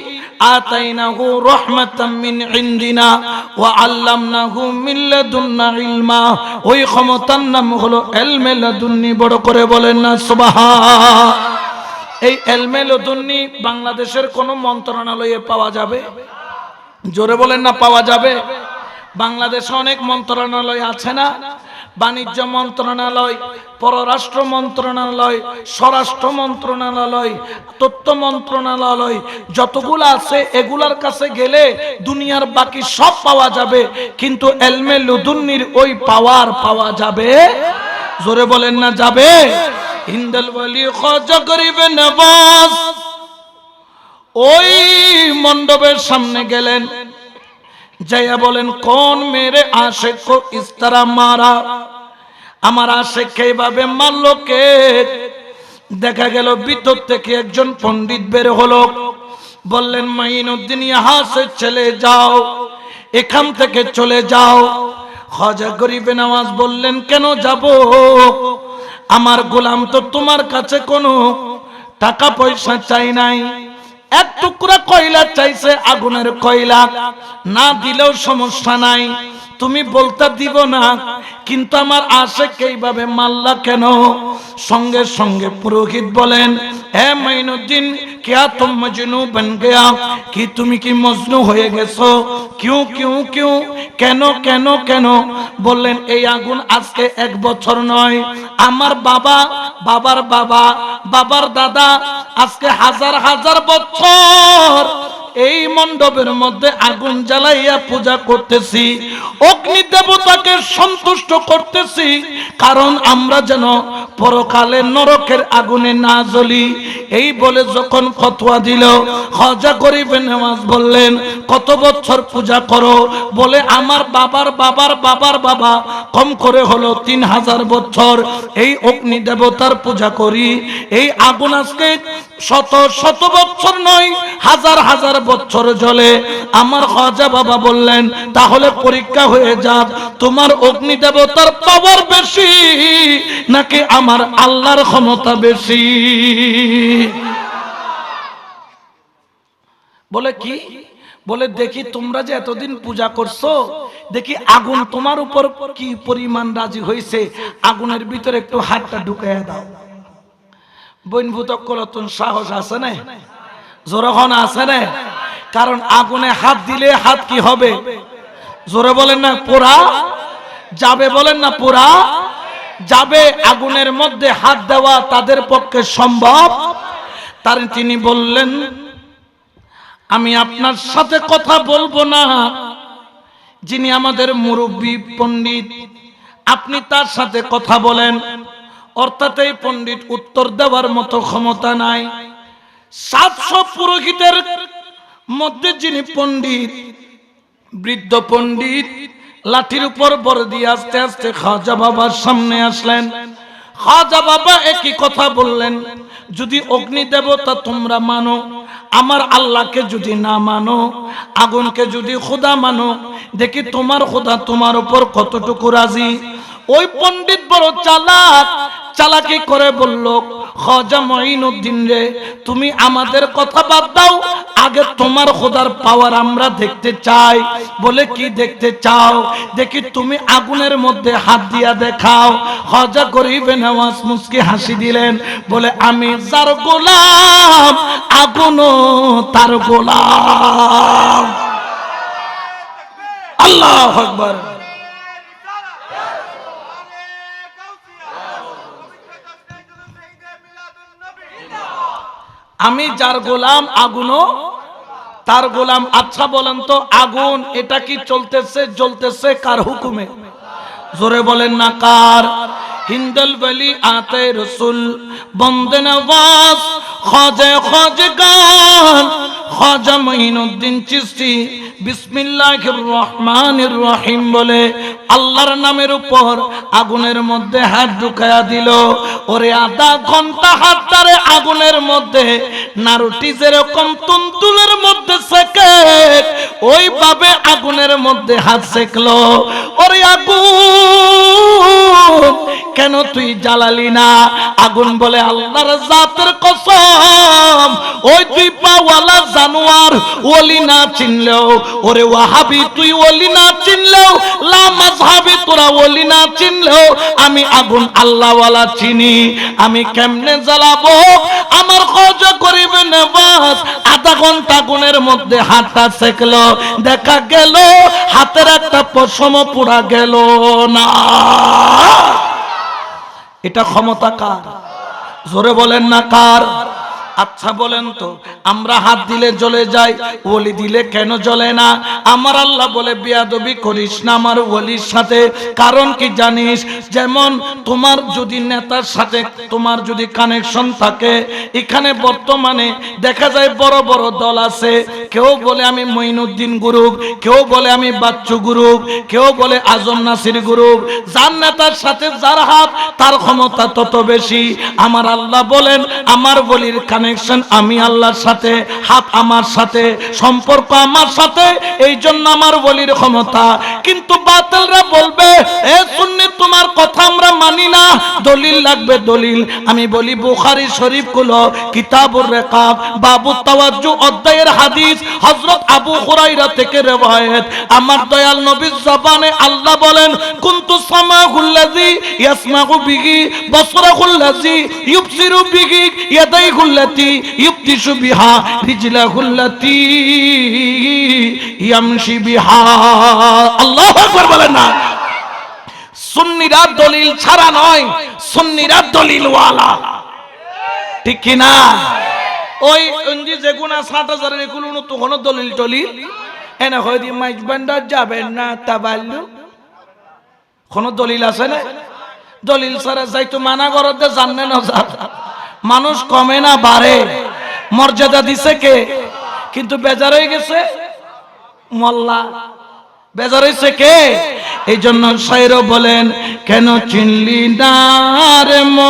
আতাইনাহু রাহমাতাম মিন ইনদিনা ওয়া আল্লামনাহু মিন লাদুন্না ইলমা। ওই ক্ষমতার নাম হলো ইলমে লাদুন্নি। বড় করে বলেন না সুবহান। এই ইলমে লাদুন্নি বাংলাদেশের কোন মন্ত্রণালয়ে পাওয়া যাবে? জোরে বলেন না, পাওয়া যাবে? বাংলাদেশে অনেক মন্ত্রণালয় আছে না? বাণিজ্য মন্ত্রণালয়, পররাষ্ট্র মন্ত্রণালয়, স্বরাষ্ট্র মন্ত্রণালয়, তথ্য মন্ত্রণালয়, যতগুলো আছে এগুলার কাছে গেলে দুনিয়ার বাকি সব পাওয়া যাবে, কিন্তু ইলমে লাদুন্নির ওই পাওয়ার পাওয়া যাবে? জোরে বলেন না, যাবে? হিন্দাল ওয়ালি খাজা গরিব নওয়াজ ওই মণ্ডপের সামনে গেলেন, যাইয়া বলেন, কোন মেরে আশেক কো ইস तरह মারা? আমার আশেক এইভাবে মারলো কে? দেখা গেল ভিতর থেকে একজন পণ্ডিত বের হলো, বললেন, মাইনুদ্দিন ইহা সে চলে যাও, এখান থেকে চলে যাও। খাজা গরিব নওয়াজ বললেন, কেন যাব? আমার গোলাম তো তোমার কাছে কোনো টাকা পয়সা চাই নাই, এক টুকরা কয়লা চাইছে, আগুনের কয়লা, না দিলেও সমস্যা নাই, তুমি বলতে দিব না, কিন্তু আমার আশেক এইভাবে মাল্লা কেন? সঙ্গে সঙ্গে পুরোহিত বলেন, হে মাইনুদ্দিন, क्या तुम मजनू बन गया? कि তুমি কি মজনু হয়ে গেছো? क्यों क्यों क्यों, কেন কেন কেন? বললেন, এই আগুন আজকে 1 বছর নয়, আমার বাবা, বাবার বাবা, বাবার দাদা আজকে হাজার হাজার বছর এই মণ্ডপের মধ্যে আগুন জ্বালাইয়া পূজা করতেছি, অগ্নি দেবতাকে সন্তুষ্ট করতেছি, কারণ আমরা যেন পরকালে নরকের আগুনে না জ্বলি। এই বলে যখন ফতোয়া দিল, খাজা গরিব নওয়াজ বললেন, কত বছর পূজা করো? বলে, আমার বাবার বাবার বাবার বাবা কম করে হলো 3000 বছর এই অগ্নি দেবতার পূজা করি। এই আগুন আজকে শত শত বছর নয়, হাজার হাজার বছর জ্বলে। আমার খাজা বাবা বললেন, তাহলে পরীক্ষা হয়ে যাক, তোমার অগ্নি দেবতার পাওয়ার বেশি নাকি আমার আল্লাহর ক্ষমতা বেশি? বলে কি? বলে, দেখি তোমরা যে এতদিন পূজা করছো, দেখি আগুন তোমার উপর কি পরিমাণ রাজি হয়েছে, আগুনের ভিতরে একটু হাতটা ঢুকাইয়া দাও। বইনভূতকলতুন সাহস আছে না? জোরখন আছে না? কারণ আগুনে হাত দিলে হাত কি হবে? জোরে বলেন না, পোড়া যাবে। বলেন না, পোড়া যাবে। আগুনের মধ্যে হাত দেওয়া তাদের পক্ষে সম্ভব? তার তিনি বললেন, আমি আপনার সাথে কথা বলবো না, যিনি আমাদের মুরব্বী পণ্ডিত, আপনি তার সাথে কথা বলেন। অর্থাৎ এই পণ্ডিত উত্তর দেওয়ার মতো ক্ষমতা নাই। 700 পুরোহিতের মধ্যে যিনি পণ্ডিত, বৃদ্ধ পণ্ডিত, লাঠির উপর বর দিয়ে আস্তে আস্তে খাজা বাবার সামনে আসলেন। খাজা বাবা একই কথা বললেন, যদি অগ্নি দেবতা তোমরা মানো, আমার আল্লাহকে যদি না মানো, আগুনকে যদি খোদা মানো, দেখি তোমার খোদা তোমার উপর কতটুকু রাজি। ওই পণ্ডিত বড় চালাক, চালাকি করে বলল, খাজা মঈনুদ্দিন রে, তুমি আমাদের কথা বাদ দাও, আগে তোমার খোদার পাওয়ার আমরা দেখতে চাই। বলে কি দেখতে চাও? দেখি তুমি আগুনের মধ্যে হাত দিয়া দেখাও। খাজা গরিবে নওয়াজ মুস্কি হাসি দিলেন, বলে আমি যার গোলাম, আগুনও তার গোলাম। আল্লাহু আকবার। আমি যার গোলাম, আগুনও তার গোলাম। আচ্ছা বলেন তো, আগুন এটা কি চলতেছে জ্বলতেছে কার হুকুমে? জোরে বলেন না কার? হিন্দল বলি আতে রসুল বন্দে নওয়াজ খাজা খাজগান খাজা মঈনুদ্দিন চিশতি বিসমিল্লাহির রহমানির রহিম বলে আল্লাহর নামের উপর আগুনের মধ্যে হাত ঢুকায়া দিল। ওরে আধা ঘন্টা হাতটারে আগুনের মধ্যে নারুটি যেরকম তুনতুলের মধ্যে সেকে, ওইভাবে আগুনের মধ্যে হাত সেকলো। ওরে আগুন কেন তুই জ্বালালি না? আগুন বলে আল্লাহর জাতের কসম, ওই দুই পাওয়ালা জানোয়ার ওলি না চিনলেও, ওরে ওয়াহাবি তুই ওলি না চিনলেও, লা মাযহাবি তোরা ওলি না চিনলেও, আমি আগুন আল্লাহওয়ালা চিনি। আমি কেমনে জ্বালাবো? আমার খাজা গরিবে নওয়াজ আধা ঘন্টা আগুনের মধ্যে হাতটা সেকলো, দেখা গেল হাতের একটা পশম পুরা গেল না। এটা ক্ষমতা কার? জোরে বলেন না কার? আচ্ছা বলেন তো, আমরা হাত দিলে জ্বলে যায়, ওলি দিলে কেন জ্বলে না? আমার আল্লাহ বলে বিয়াদবি করিস না আমার ওলির সাথে। কারণ কি জানিস? যেমন তোমার যদি নেতার সাথে তোমার যদি কানেকশন থাকে, এখানে বর্তমানে দেখা যায় বড় বড় দল আছে, কেউ বলে আমি মঈনুদ্দিন গ্রুপ, কেউ বলে আমি বাচ্চু গ্রুপ, কেউ বলে আজম নাসির গ্রুপ। যার নেতার সাথে যার হাত, তার ক্ষমতা তত বেশি। আমার আল্লাহ বলেন আমার ওলির কানেকশন আমি আল্লাহর সাথে, হাত আমার সাথে, সম্পর্ক আমার সাথে, এই জন্য আমার ওলির ক্ষমতা। কিন্তু বাতিলরা বলবে এ সুন্নি তোমার কথা আমরা মানি না, দলিল লাগবে দলিল। আমি বলি বুখারী শরীফ খুলো, কিতাবুর রিকাব, বাবু তাওয়াজ্জু অধ্যায়ের হাদিস, হযরত আবু হুরায়রা থেকে রওয়ায়াত। আমার দয়াল নবীর জবানে আল্লাহ বলেন কুনতু সামাহুল্লাযী ইয়াসমাউ বিহি, বসরাহুল্লাযী ইউবসিরু বিহি, ইয়াদাইহুল্লাতী ইউবতিশু বিহা, রিজলাহুল্লাতী ইয়ামশি বিহা। আল্লাহু আকবার বলেন না? সুন্নিরা দলিল ছাড়া নয়, সুন্নিরা দলিল ওয়ালা, ঠিক কি না? ওই অঞ্জি যেগুনা ৭০০০ এগুলো তো কোনো দলিল টলিল এনে হয় দি মাইজবান্ডার যাবেন না তাবাল্লু, কোনো দলিল আছে না? দলিল ছাড়া যাইতো মানা করতে জাননে না। মানুষ কমে না বাড়ে, মর্যাদা দিছে কে? কিন্তু বেজার হয়ে গেছে মোল্লা, বেজার হয়েছে কে? এই জন্য শায়র বলেন কেন চিনলি না রে মন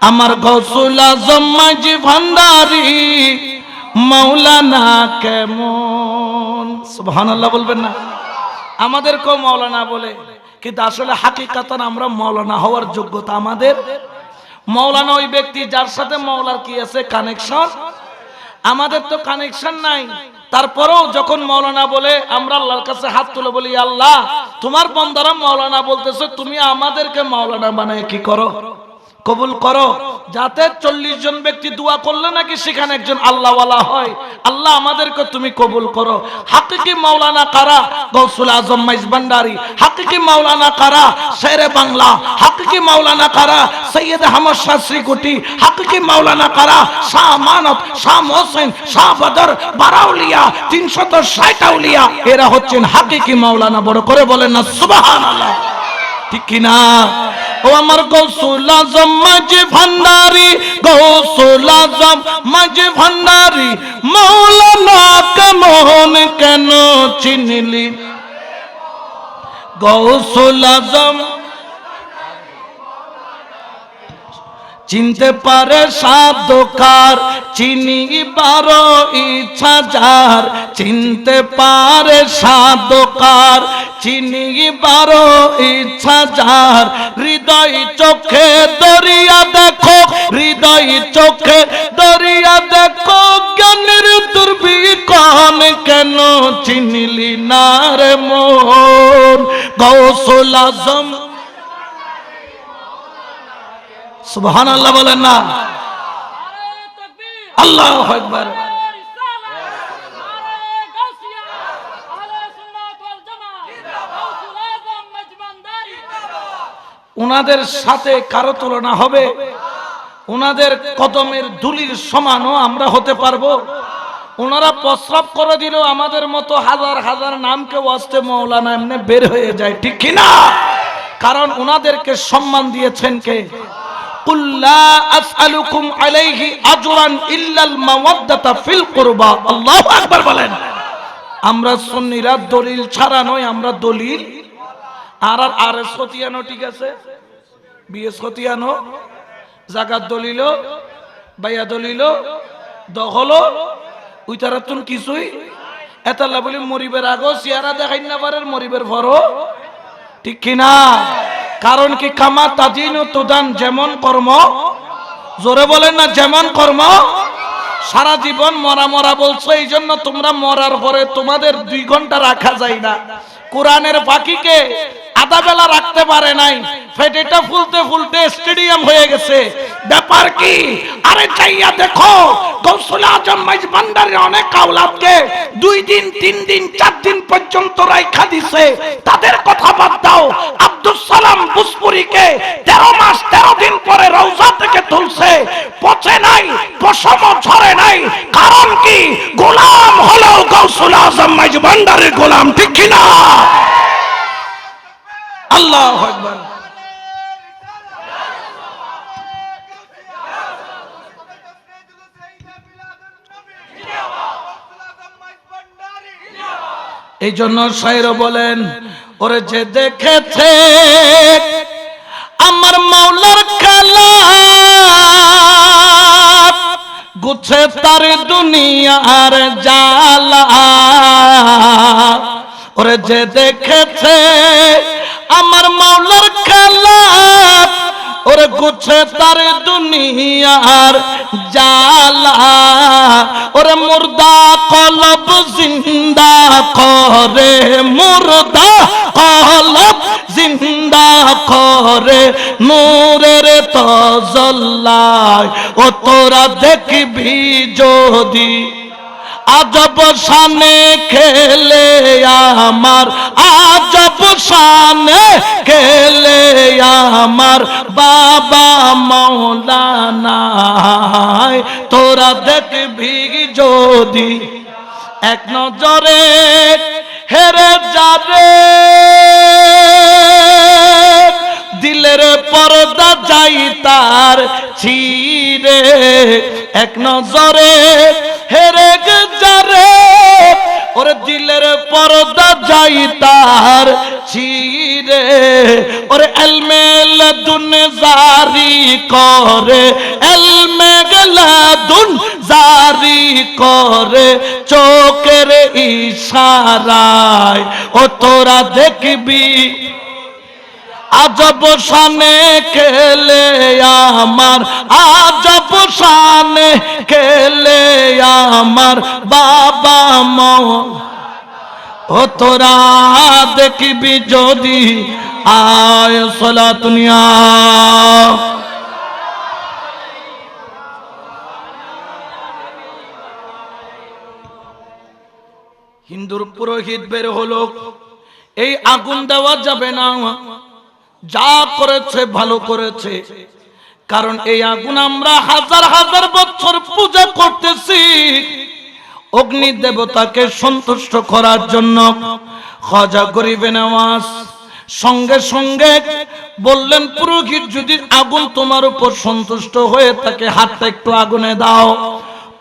আমার গৌসুল আজম মাঝি ভান্ডারি মাওলানা কেমন। সুবহানাল্লাহ বলবেন না? আমাদেরকেও মাওলানা বলে, কিন্তু আসলে হাকিকাতান আমরা মাওলানা হওয়ার যোগ্যতা আমাদের। মাওলানা ওই ব্যক্তি যার সাথে মাওলার কি আছে কানেকশন। আমাদের তো কানেকশন নাই, তারপরেও যখন মাওলানা বলে আমরা আল্লাহর কাছে হাত তুলে বলি আল্লাহ তোমার বান্দারা মাওলানা বলতেছে, তুমি আমাদেরকে মাওলানা বানায় কি করো, কবুল করো। যাতে ৪০ জন ব্যক্তি দোয়া করলে নাকি সেখানে একজন আল্লাহওয়ালা হয়। আল্লাহ আমাদেরকে তুমি কবুল করো। হাকিকি মাওলানা কারা? গৌসুল আজম মাইজ ভান্ডারী। হাকিকি মাওলানা কারা? শেরে বাংলা। হাকিকি মাওলানা কারা? সৈয়দ আহমদ শাহ শ্রীকুটি। হাকিকি মাওলানা কারা? শাহ আমানত, শাহ মোহসেন, শাহ বদর, বারাউলিয়া, ৩৬০ আউলিয়া। এরা হচ্ছেন হাকিকি মাওলানা। বড় করে বলেন না সুবহানাল্লাহ। ঠিক কিনা? ও আমার গৌসুল আজম মাঝি ভান্ডারি, গৌসুল আজম মাঝি ভান্ডারি, মৌলানা কেমন কেন চিনলি? গৌসুল আজম চিনতে পারে সাধকার, চিনি 12 ইচ্ছা যার, চিনতে পারে সাধকার, চিনি 12 ইচ্ছা যার। হৃদয় চোখে দরিয়া দেখো, হৃদয় চোখে দরিয়া দেখো, জ্ঞানের দুর্বিকণ কেন চিনলি না রে মন? গৌসুল আজম সুবহানাল্লাহ বলেন না? আল্লাহু আকবার। উনাদের সাথে কারো তুলনা হবে? উনাদের কদমের ধুলির সমানও আমরা হতে পারবো? ওনারা প্রস্রাব করে দিলেও আমাদের মতো হাজার হাজার নামকে ওয়াস্তে মৌলানা এমনি বের হয়ে যায়, ঠিক কিনা? কারণ ওনাদেরকে সম্মান দিয়েছেন কে? কুল লা আসআলুকুম আলাইহি আজরান ইল্লাল মাওয়াদ্দাতা ফিল কুরবা। আল্লাহু আকবার বলেন। আমরা সুন্নিরা দলিল ছাড়া নয়, আমরা দলিল আর এস খতিয়ানো, ঠিক আছে, বিএস খতিয়ানো, জাকাত দলিল, বাইয়া দলিল, দখল উইতারাতুন কিছুই এতাল্লা বলি মরিবের আগো চেহারা দেখাই না পারে, মরিবের পরও, ঠিক কিনা? কারণ কি? কামা তাদিন ও তুদান, যেমন কর্ম, জোরে বলেন না, যেমন কর্ম। সারা জীবন মরা মরা বলছো, এই জন্য তোমরা মরার পরে তোমাদের 2 ঘন্টা রাখা যায় না। কোরআনের বাকিকে আধা বেলা রাখতে পারে নাই, ফেটেটা ফুলতে ফুলতে স্টেডিয়াম হয়ে গেছে। ব্যাপার কি? আরে চাইয়া দেখো, গৌসুল আজম মাইজ ভান্ডারের অনেক আওলাদকে 2 দিন 3 দিন 4 দিন পর্যন্ত রাইখা দিছে। তাদের কথা বাদ দাও, আব্দুল সালাম বুসপুরিকে 13 মাস 13 দিন পরে রওজা থেকে তুলছে, পচে নাই, পশমও ঝরে নাই। কারণ কি? গোলাম হলো গৌসুল আজম মাইজ ভান্ডারের গোলাম, ঠিক কিনা? আল্লাহু আকবার। এই জন্য শায়র বলেন, ওরে যে দেখেছে আমার মাওলার খেলা, গুছে তার দুনিয়ার জালা। ওরে যে দেখেছে আমার মাওলার খেলা, ওরে গুছে তার দুনিয়ার জালা। ওরে মুর্দা কলব জিন্দা করে, মুর্দা কলব জিন্দা করে, নূরের তজল্লায়। ও তোরা দেখবি যদি আজব শানে খেলে আমার, আজব শানে খেলে আমার বাবা মাওলানা। তোরা দেখবি যদি এক নজরে হেরে যাবে, দিলের পর্দা যাই তার ছিঁড়ে। এক নজরে হেরে যারে, ওরে দিলের পর্দা যাই তার ছিঁড়ে। ওরে এলমে লাদুন জারি করে, এলমে লাদুন জারি করে, চোখের ইশারায়। ও তোরা দেখবি আজব শানে খেলে আমার, আজব শানে খেলে আমার বাবা মাওলানা। ও তোরা দেখবি যদি আয় সালাতুনিয়া। হিন্দুর পুরোহিত বের হলো, এই আগুন দেওয়া যাবে না, যা করেছে ভালো করেছে। কারণ এই আগুন আমরা হাজার হাজার বছর পূজা করতেছি অগ্নি দেবতাকে সন্তুষ্ট করার জন্য। খাজা গরিবে নওয়াজ সঙ্গে সঙ্গে বললেন, পুরোহিত যদি আগুন তোমার উপর সন্তুষ্ট হয়ে থাকে হাতটা একটু আগুনে দাও।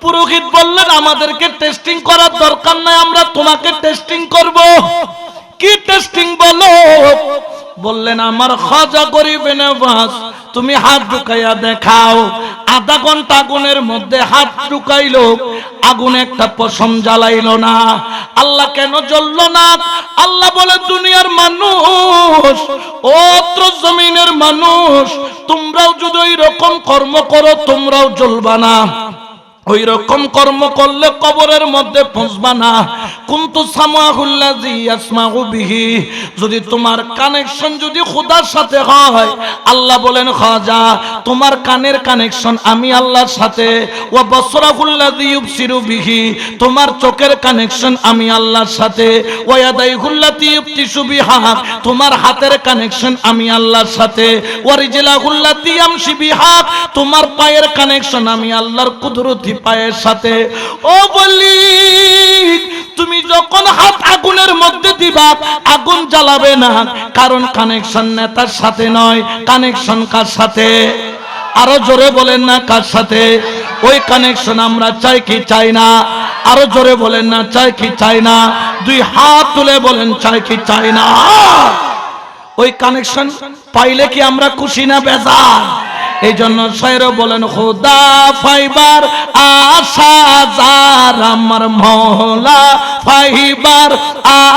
পুরোহিত বললেন, আমাদেরকে টেস্টিং করার দরকার নাই, আমরা তোমাকে টেস্টিং করব। কি টেস্টিং বলো? বললেন, আমার খাজা গরিবে নওয়াজ, তুমি হাত ঢুকাইয়া দেখাও। আধা ঘন্টা আগুনের মধ্যে হাত ঢুকাইলো, আগুন একটা পশম জ্বালাইলো না। আল্লাহ কেন জ্বললো না? আল্লাহ বলে, দুনিয়ার মানুষ, অত্র জমিনের মানুষ, তোমরাও যদি ওই রকম কর্ম করো তোমরাও জ্বলবা না। ওই রকম কর্ম করলে কবরের মধ্যে পৌঁছবা না। কুনতু সামাহুল্লাযী ইয়াসমাউ বিহি, যদি তোমার কানেকশন যদি খোদার সাথে হয়, আল্লাহ বলেন, খাজা তোমার কানের কানেকশন আমি আল্লাহর সাথে। ওয়া বসরাহুল্লাযী ইউবসিরু বিহি, তোমার চোখের কানেকশন আমি আল্লাহর সাথে। ওয়া ইয়াদাইহুল্লাতী ইউবতিশু বিহা, তোমার হাতের কানেকশন আমি আল্লাহর সাথে। ওয়া রিজলাহুল্লাতী ইয়ামশি বিহা, তোমার পায়ের কানেকশন আমি আল্লাহর কুদরতি পায়ের সাথে। ও বলি, তুমি যখন হাত আগুনের মধ্যে দিবা আগুন জ্বালাবে না, কারণ কানেকশন নেতার সাথে নয়, কানেকশন কার সাথে? আরো জোরে বলেন না, কার সাথে? ওই কানেকশন আমরা চাই কি চাই না? আরো জোরে বলেন না, চাই কি চাই না? দুই হাত তুলে বলেন, চাই কি চাই না? ওই কানেকশন পাইলে কি আমরা খুশি না বেজার? এই জন্য শায়র বলেন, খোদা ফাইবার আশা যার, আমার মওলা ফাইবার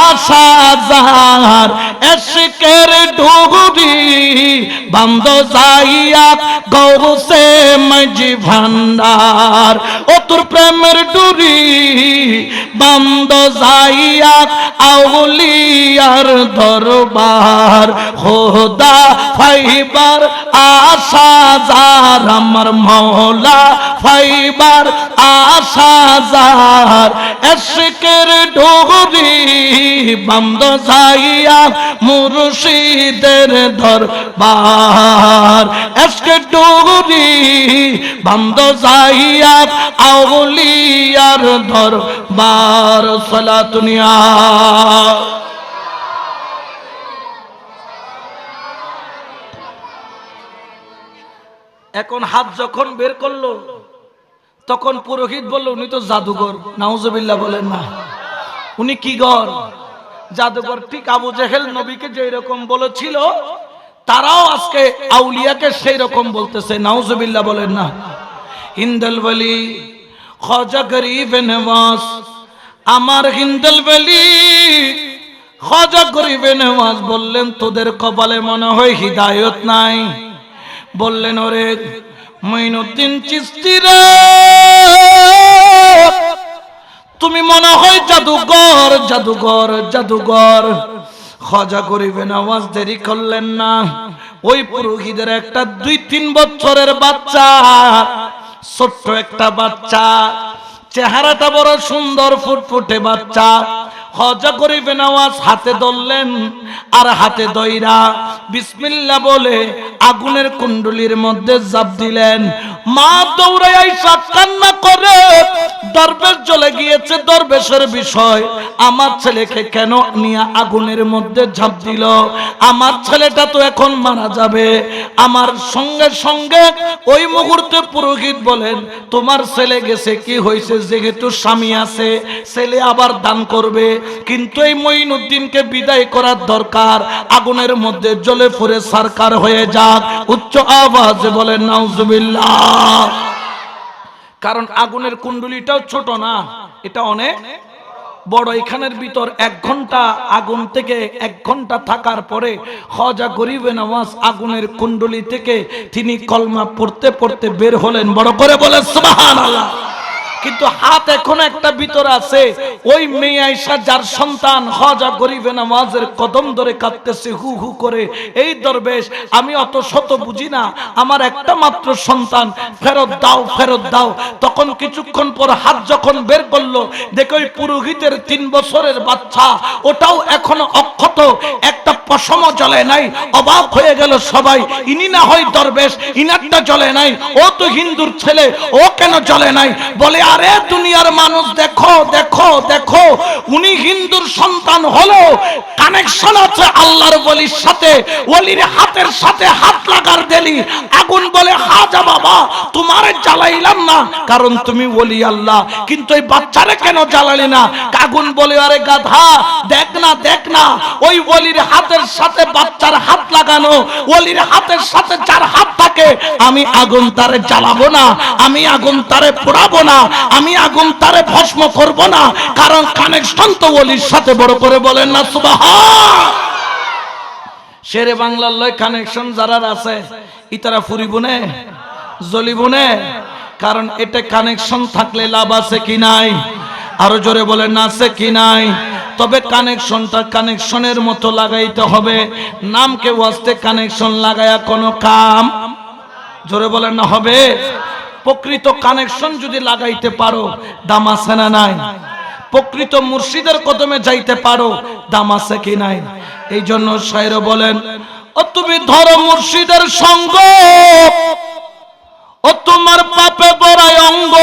আশা যার, এশকের ডুবুরি বান্দ যাইয়া গৌসে মাঝি ভান্ডার। ও তোর প্রেমের ডুরি বান্দ যাইয়া আউলিয়ার দরবার। খোদা ফাইবার আশা যার, আমার মওলা ফাইবার আশা যার, এশকের ডুরি বান্দ যাইয়া মুর্শিদের দরবার। এশকের ডুরি বান্দ যাইয়া আউলিয়ার দরবার। সালাতুনিয়া এখন হাত যখন বের করলো তখন পুরোহিত বলল, উনি তো জাদুঘর। নাউজুবিল্লাহ বলেন না। উনি কি গর? জাদুঘর। ঠিক আবু জেহেল নবীকে যেই রকম বলেছিল, তারাও আজকে আউলিয়াকে সেই রকম বলতেছে। নাউজুবিল্লাহ বলেন না। হিন্দল ওয়ালি খাজা গরিব নওয়াজ, আমার হিন্দল ওয়ালি খাজা গরিব নওয়াজ বললেন, তোদের কপালে মনে হয় হিদায়াত নাই। বললেন, ওরে মঈনুদ্দিন চিশতি রে, তুমি মনে হয় জাদুঘর জাদুঘর জাদুঘর। খাজা গরিবে নওয়াজ দেরি করলেন না। ওই পুরোহিতের একটা 2-3 বছরের বাচ্চা, ছোট্ট একটা বাচ্চা, চেহারাটা বড় সুন্দর, ফুটফুটে বাচ্চা। খাজা গরিবে নওয়াজ হাতে ধরলেন, আর হাতে দইরা বিসমিল্লাহ বলে আগুনের কুণ্ডলির মধ্যে জাপ দিলেন। মা দৌড়ায় আইসা কান্না করে, দরবেশ জ্বলে গিয়েছে, দরবেশের বিষয়। আমার ছেলেকে কেন নিয়ে আগুনের মধ্যে ঝাঁপ দিল? আমার ছেলেটা তো এখন মারা যাবে। আমার সঙ্গে সঙ্গে ওই মুহূর্তে পুরোহিত বলেন, তোমার ছেলে গেছে, কি হয়েছে? যেহেতু স্বামী আছে, ছেলে আবার দান করবে, কিন্তু এই মঈনুদ্দিনকে বিদায় করার দরকার। আগুনের মধ্যে জ্বলে পুড়ে সারকার হয়ে যাক। উচ্চ আওয়াজে বলেন নাউজুবিল্লাহ। কারণ আগুনের কুণ্ডলিটাও ছোট না, এটা অনেক বড়। এখানের ভিতর 1 ঘন্টা আগুন থেকে 1 ঘন্টা থাকার পরে খাজা গরিবে নওয়াজ আগুনের কুণ্ডলি থেকে তিনি কলমা পড়তে পড়তে বের হলেন। বড় করে বলে সুবহানাল্লাহ। কিন্তু হাত এখন একটা ভিতর আছে। ওই মেয়ে আয়েশা, যার সন্তান, খাজা গরিবে নওয়াজের কদম ধরে কাঁদতেছে হু হু করে, এই দরবেশ আমি অত শত বুঝি না, আমার একটা মাত্র সন্তান, ফেরত দাও ফেরত দাও। তখন কিছুক্ষণ পর হাত যখন বের করলো, দেখো ওই পুরোহিতের 3 বছরের বাচ্চা, ওটাও এখনো অক্ষত, একটা পশমও জ্বলে নাই। অবাক হয়ে গেল সবাই, ইনি না হয় দরবেশ, ইনারটা জ্বলে নাই, ও তো হিন্দুর ছেলে, ও কেন জ্বলে নাই? বলে আরে দুনিয়ার মানুষ দেখো দেখো দেখো, উনি হিন্দুর সন্তান হলো, কানেকশন আছে আল্লাহর ওলির সাথে, ওলির হাতের সাথে হাত লাগার দেলি। আগুন বলে হাজা বাবা তোমারে জ্বালাইলাম না, কারণ তুমি ওলি আল্লাহ, কিন্তু এই বাচ্চারে কেন জ্বালালি না? আগুন বলে আরে গাধা দেখ না দেখ না, ওই ওলির হাতের সাথে বাচ্চার হাত লাগানো, ওলির হাতের সাথে যার হাত থাকে, আমি আগুন তারে জ্বালাবো না, আমি আগুন তারে পোড়াবো না, আমি আগুন তারে ভস্ম করব না, কারণ কানেকশন তো ওলির সাথে। বড় করে বলেন না সুবহান। শেরে বাংলার লয় কানেকশন যারা আছে ইতারা ফুরিবনে জ্বলিবনে, কারণ এটা কানেকশন থাকলে লাভ আছে কি নাই? আরো জোরে বলেন না আছে কি নাই? তবে কানেকশনটা কানেকশনের মতো লাগাইতে হবে, নামকে ওয়াস্তে কানেকশন লাগায়া কোনো কাম, জোরে বলেন না হবে। প্রকৃত কানেকশন যদি লাগাইতে পারো দাম আছে না নাই? প্রকৃত মুর্শিদের কদমে যাইতে পারো দাম আছে কি নাই? এই জন্য শায়র বলেন, ও তুমি ধরো মুর্শিদের সঙ্গ, ও তোমার পাপে বড়াই অঙ্গ,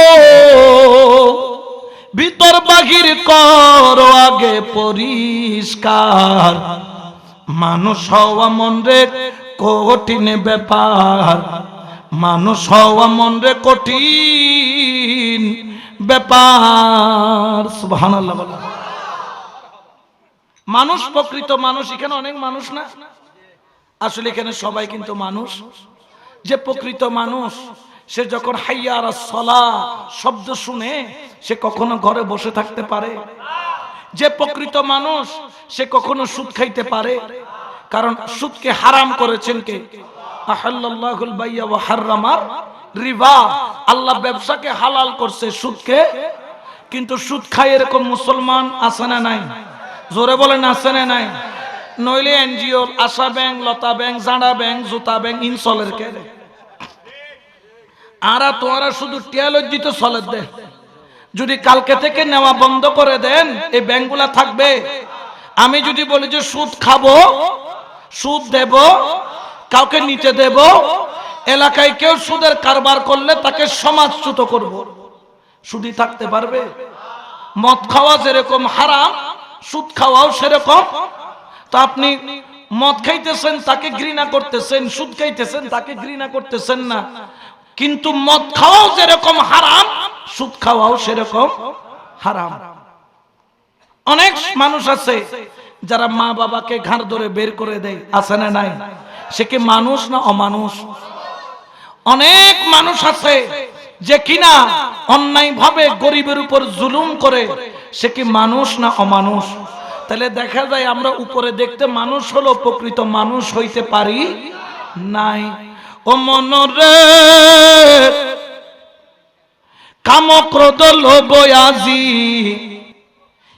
ভিতর বাহির করো আগে পরিষ্কার, মানুষ হওয়া মন রে কঠিন ব্যাপার, মানুষ হওয়া মন রে কঠিন ব্যাপার। সুবহানাল্লাহ। মানুষ প্রকৃত মানুষ, এখানে অনেক মানুষ না, আসলে এখানে সবাই কিন্তু মানুষ। যে প্রকৃত মানুষ সে যখন হাইয়া আলাস সালাহ শব্দ শুনে সে কখনো ঘরে বসে থাকতে পারে? যে প্রকৃত মানুষ সে কখনো সুদ খাইতে পারে? কারণ সুদকে হারাম করেছেন কে? আহাল্লাল্লাহুল বাইয়া ওয়া হারামার রিবা, আল্লাহ ব্যবসাকে হালাল করছে, সুদকে। কিন্তু সুদ খায় এরকম মুসলমান আছে না নাই? জোরে বলেন আছে না নাই? নইলে এনজিও, আশা ব্যাংক, লতা ব্যাংক, জাঁড়া ব্যাংক, জুতা ব্যাংক, ইনসলের কে আরা তোরা শুধু টিয়া লজ্জিত চলে দে। যদি কালকে থেকে নেওয়া বন্ধ করে দেন এই ব্যাংকগুলা থাকবে? আমি যদি বলি যে সুদ খাবো, সুদ দেব, কাউকে নিতে দেব, এলাকায় কেউ সুদের কারবার করলে তাকে সমাজচ্যুত করব, সুদী থাকতে পারবে? মদ খাওয়া যেরকম হারাম, সুদ খাওয়াও সেরকম। তো আপনি মদ খাইতেছেন তাকে ঘৃণা করতেছেন, সুদ খাইতেছেন তাকে ঘৃণা করতেছেন না, কিন্তু মদ খাওয়াও যেরকম হারাম, সুদ খাওয়াও সেরকম হারাম। অনেক মানুষ আছে যারা মা বাবাকে ঘাড় ধরে বের করে দেয়, আছে না নাই? সে কি মানুষ না অমানুষ? অনেক মানুষ আছে যে কিনা অন্যায় ভাবে গরিবের উপর জুলুম করে, সে কি মানুষ না অমানুষ? তাহলে দেখা যায় আমরা উপরে দেখতে মানুষ হলো, প্রকৃত মানুষ হইতে পারি নাই। ও মনরে কাম ক্রোধ লোভ আজি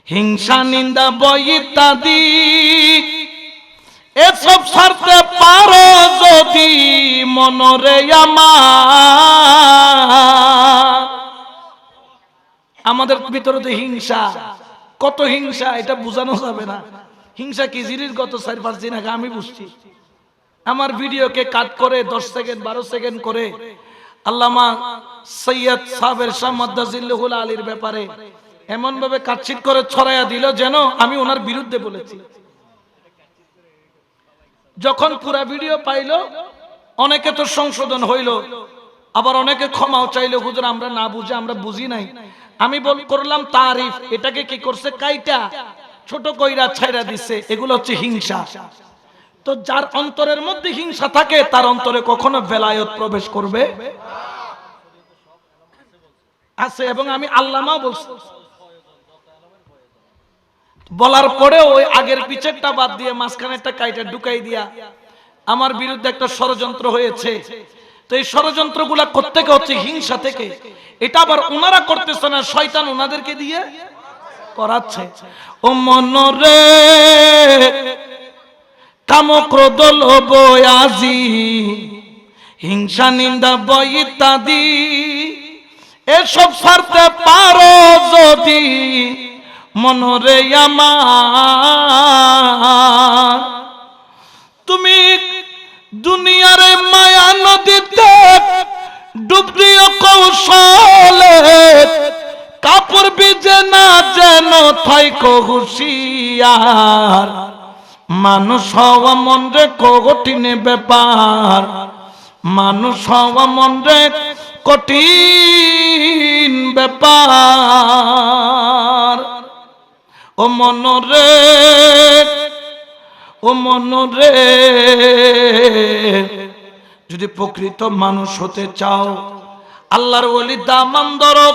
হিংসা নিন্দা বই ইত্যাদি, এসব ছাড়তে পারো যদি মনরে আমার। আমাদের ভিতরে তো হিংসা, কত হিংসা, এটা বোঝানো যাবে না। হিংসা কি জিনিস গত 4-5 দিন আগে আমি বুঝছি। আমার ভিডিওকে কাট করে 10 সেকেন্ড 12 সেকেন্ড করে আল্লামা সৈয়দ সাবের শাহ মাদ্দাজিল্লাহুল আলীর ব্যাপারে এমন ভাবে কাটছিট করে ছড়াইয়া দিল যেন আমি ওনার বিরুদ্ধে বলেছি। যখন পুরা ভিডিও পাইলো অনেকে তো সংশোধন হইল, আবার অনেকে ক্ষমাও চাইলো, হুজুর আমরা না বুঝে, আমরা বুঝি নাই। আমি করলাম তারিফ, এটাকে কি করছে কাইটা ছোট কইরা ছাইরা দিচ্ছে, এগুলো হচ্ছে হিংসা। তো যার অন্তরের মধ্যে হিংসা থাকে তার অন্তরে কখনো বেলায়েত প্রবেশ করবে আছে। এবং আমি আল্লামা বলছি, বলার পরে ওই আগের পিছেরটা বাদ দিয়ে মাঝখানেরটা কাইটা ঢুকাই দিয়া আমার বিরুদ্ধে একটা ষড়যন্ত্র হয়েছে। তো এই ষড়যন্ত্রগুলা কোত্থেকে হচ্ছে? হিংসা থেকে। এটা আবার ওনারা করতেছে না, শয়তান ওনাদেরকে দিয়ে করাচ্ছে। ও মনরে কাম ক্রোধ লোভ আজি হিংসা নিন্দা বই ইত্যাদি, এসব ছাড়তে পারো যদি মনরে আমার। ডুব দিও কৌশলে, কাপড় ভিজে না যেন থাইকো হুঁশিয়ার। মানুষ হওয়া মন রে কঠিন ব্যাপার, মানুষ হওয়া মন রে কঠিন ব্যাপার। ও মনরে, ও মনরে, যদি প্রকৃত মানুষ হতে চাও, আল্লাহর ওলির দামান ধরো,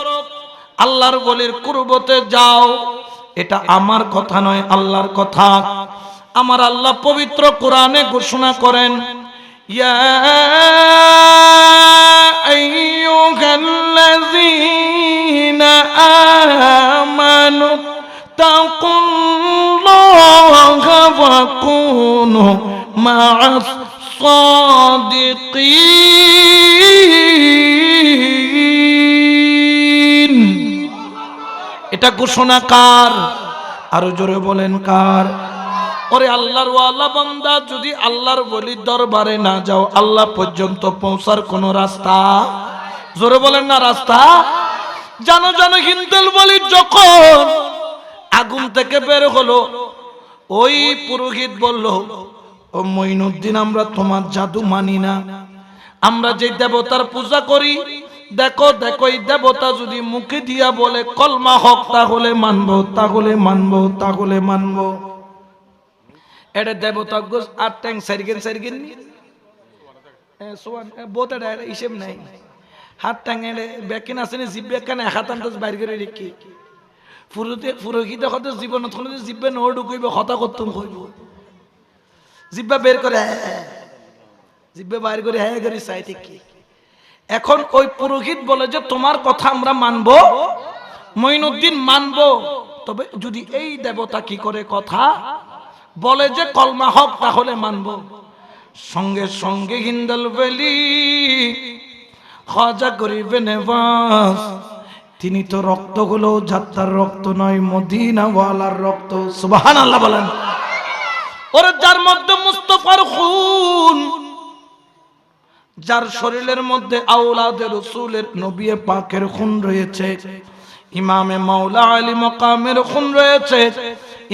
আল্লাহর ওলির কুরবতে যাও। এটা আমার কথা নয়, আল্লাহর কথা। আমার আল্লাহ পবিত্র কোরআনে ঘোষণা করেন, ইয়া আইয়ুহাল্লাযীনা আমানু তাকুল্লাহা ওয়া কুনু মা'আস সাদিকিন। এটা ঘোষণা কার? আরো জোরে বলেন কার? ওরে আল্লাহর ওয়ালা বান্দা, যদি আল্লাহর ওলির দরবারে না যাও, আল্লাহ পর্যন্ত পৌঁছার কোন রাস্তা, জোরে বলেন না রাস্তা। জানো জানো, হিন্দুল ওলি যখন আগুন থেকে বের হলো, ওই পুরোহিত বলল, ও মঈনুদ্দিন, আমরা তোমার জাদু মানি না, আমরা যে দেবতার পূজা করি, দেখো দেখো এই দেবতা যদি মুখে দিয়া বলে কলমা হক, তাহলে মানবো, তাহলে মানবো, তাহলে মানবো। এটা দেবতা গোস আর ট্যাং সাইরগেন সাইরগেন সোয়ান বহুত এটা হিসেব নাই। হাত টাঙে ব্যাকিন আসেনি, জিব্বে কানে হাতান তো বাইর করে রেখে পুরোতে পুরোহিত হতে জীবন জিব্বে নো ঢুকইব, হতা করতুম কইব, জিব্বা বের করে, জিব্বে বাইর করে হ্যাঁ করে সাইতে কি। এখন ওই পুরোহিত বলে যে তোমার কথা আমরা মানবো, মঈনুদ্দিন মানবো, তবে যদি এই দেবতা কি করে কথা বলে যে কলমা হক, তাহলে মানবো। সঙ্গে সঙ্গে হিন্দল বেলি খাজা গরিবে নেওয়াজ, তিনি তো রক্তগুলো যাত্রার রক্ত নয়, মদিনা ওয়ালার রক্ত। সুবহানাল্লাহ বলেন। ওরে যার মধ্যে মুস্তাফার খুন, যার শরীরের মধ্যে আওলাদে রাসূলের নবী পাকের খুন রয়েছে, ইমামে মাওলা আলী মাকামের খুন রয়েছে,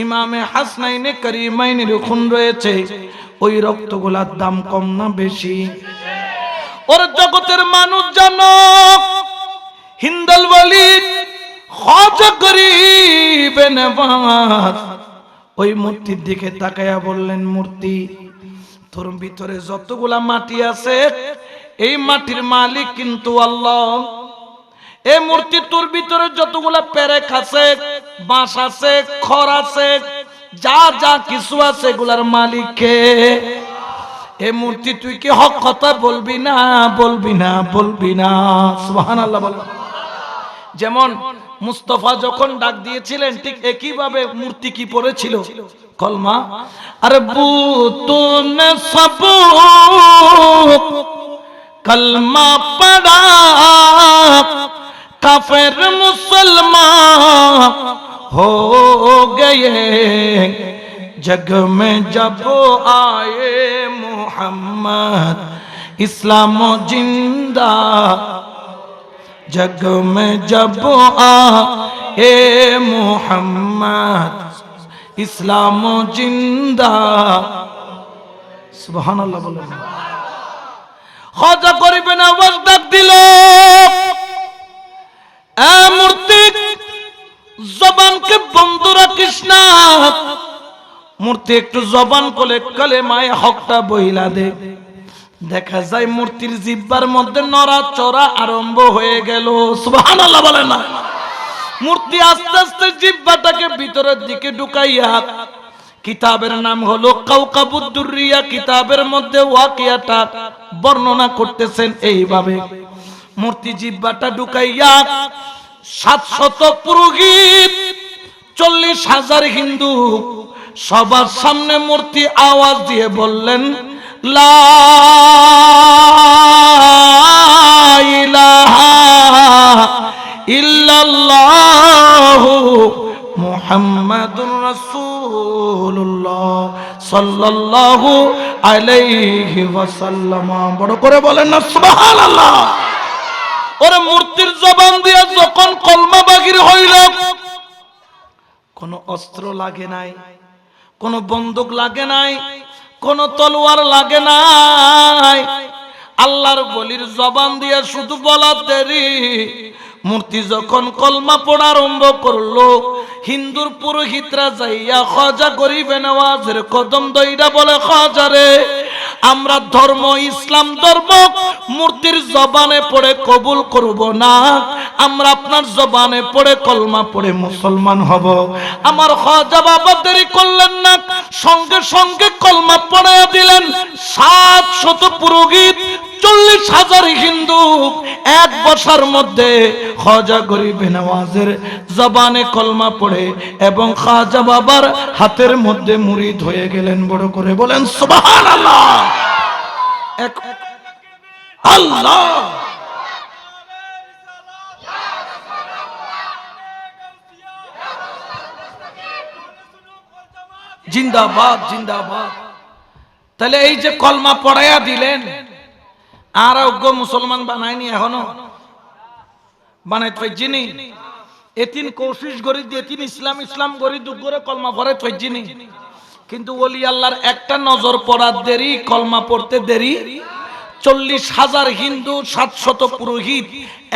ইমামে হাসনাইনে করিমাইনের খুন রয়েছে, ওই রক্তগুলার দাম কম না বেশি? ওর জগতের মানুষ জানো, হিন্দল ওলি খাজা গরিবে নেওয়াজ ওই মূর্তির দিকে তাকায়া বললেন, মূর্তি, তোর ভিতরে যতগুলা মাটি আছে, এই মাটির মালিক কিন্তু আল্লাহ। এই মূর্তি, তোর ভিতরে যতগুলা পেরেক আছে, বাঁশ আছে, খড় আছে, যা যা কিছু আছে, এগুলার মালিক কে? এই মূর্তি, তুই কি হক কথা বলবি না? বলবি না? বলবি না? সুবহানাল্লাহ বল। যেমন মুস্তাফা যখন ডাক দিয়েছিলেন, ঠিক একই ভাবে মূর্তি কি পড়েছিল? কলমা। আরে বুতুন সব কলমা পড়া, काफिर मुसलमान हो गए, जग में जब आए मोहम्मद इस्लाम जिंदा, जग में जब आए मोहम्मद इस्लाम जिंदा। सुबहानाल्लाह बोलें। खाजा गरीबे नवाज डाक दिलो, মূর্তি জবানকে বন্ধ রাখিস না, মূর্তি একটু জবান কোলে কালেমায়ে হকটা বইলা দে। দেখা যায় মূর্তির জিহ্বার মধ্যে নড়াচড়া আরম্ভ হয়ে গেল। সুবহানাল্লাহ বলেন না। মূর্তি আস্তে আস্তে জিহ্বাটাকে ভিতরের দিকে ঢুকাইয়া, কিতাবের নাম হলো কাওকাবুদ দুররিয়া, কিতাবের মধ্যে ওয়াকিয়াটা বর্ণনা করতেছেন এইভাবে, মূর্তি জিহ্বাটা ঢুকাইয়া 700 পুরোহিত, 40,000 হিন্দু সবার সামনে মূর্তি আওয়াজ দিয়ে বললেন, লা ইলাহা ইল্লাল্লাহু মুহাম্মাদুর রাসূলুল্লাহ সাল্লাল্লাহু আলাইহি ওয়াসাল্লাম। বড় করে বলেন না সুবহানাল্লাহ। ওরে মূর্তির জবান দিয়ে যখন কলমা বাহির হইল, কোন অস্ত্র লাগে নাই, কোন বন্দুক লাগে নাই, কোন তলোয়ার লাগে নাই। আল্লাহর বলির জবান দিয়ে শুধু বলার দেরি, মূর্তি যখন কলমা পড়া আরম্ভ করলো, হিন্দুর পুরোহিতরা যাইয়া খাজা গরিবে নওয়াজের কদম দইরা বলে, খাজা রে, আমরা ধর্ম ইসলাম ধর্ম মূর্তির জবানে পড়ে কবুল করব না, আমরা আপনার জবানে পড়ে কলমা পড়ে মুসলমান হব। আমার খাজা বাবা দেরি করলেন না, সঙ্গে সঙ্গে কলমা পড়ে দিলেন। 700 পুরোহিত, 40,000 হিন্দু এক বছর মধ্যে খাজা গরিবে নওয়াজের জবানে কলমা পড়ে এবং খাজা বাবার হাতের মধ্যে মুরিদ হয়ে গেলেন। বড় করে বলেন সুবহানাল্লাহ। আল্লাহ জিন্দাবাদ, জিন্দাবাদ। তাহলে এই যে কলমা পড়াইয়া দিলেন, আর অজ্ঞ মুসলমান বানায়নি, এখনো বানাইতে পারছিনি। এতিন কোশিশ করি এতিন ইসলাম ইসলাম করি দুঃখ করে কলমা পড়ে পারছিনি। কিন্তু ওলি আল্লাহর একটা নজর পড়ার দেরি, কলমা পড়তে দেরি। 40,000 হিন্দু, 700 পুরোহিত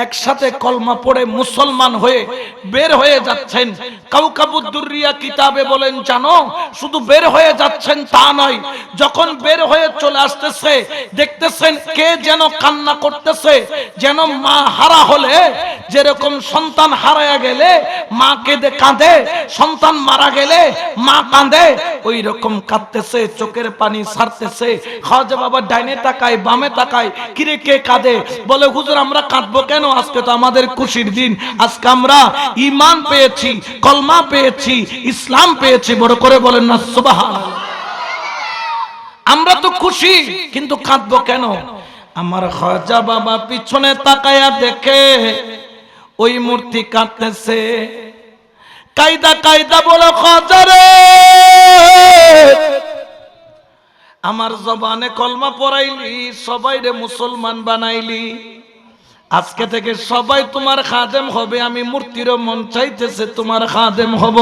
একসাথে কলমা পড়ে মুসলমান হয়ে বের হয়ে যাচ্ছেন। কাউকাবুদ দুররিয়া কিতাবে বলেন, জানো শুধু বের হয়ে যাচ্ছেন তা নয়, যখন বের হয়ে চলে আসতেছে দেখতেছেন কে যেন কান্না করতেছে, যেন মা হারা হলে যেরকম সন্তান হারায়া গেলে মা কেঁদে কাঁদে, সন্তান মারা গেলে মা কাঁদে, ওই রকম কাঁদতেছে, চোখের পানি ছাড়তেছে। খাজা বাবা ডাইনে তাকায় বামে তাকায়, কিরে কে কাঁদে? বলে হুজুর আমরা কাঁদবো কেন, আজকে তো আমাদের খুশির দিন, আজকে আমরা ঈমান পেয়েছি, কলমা পেয়েছি, ইসলাম পেয়েছি। বড় করে বলেন না সুবহানাল্লাহ। আমরা তো খুশি, কিন্তু কাঁদবো কেন? আমার খাজা বাবা পিছনে তাকায়া দেখে ওই মূর্তি কাঁদতেছে। কায়দা কায়দা বলো, খাজা রে, আমার জবানে কলমা পড়াইলি, সবাই রে মুসলমান বানাইলি, আজকে থেকে সবাই তোমার খাদেম হবে, আমি মূর্তিরও মন চাইতেছে তোমার খাদেম হব।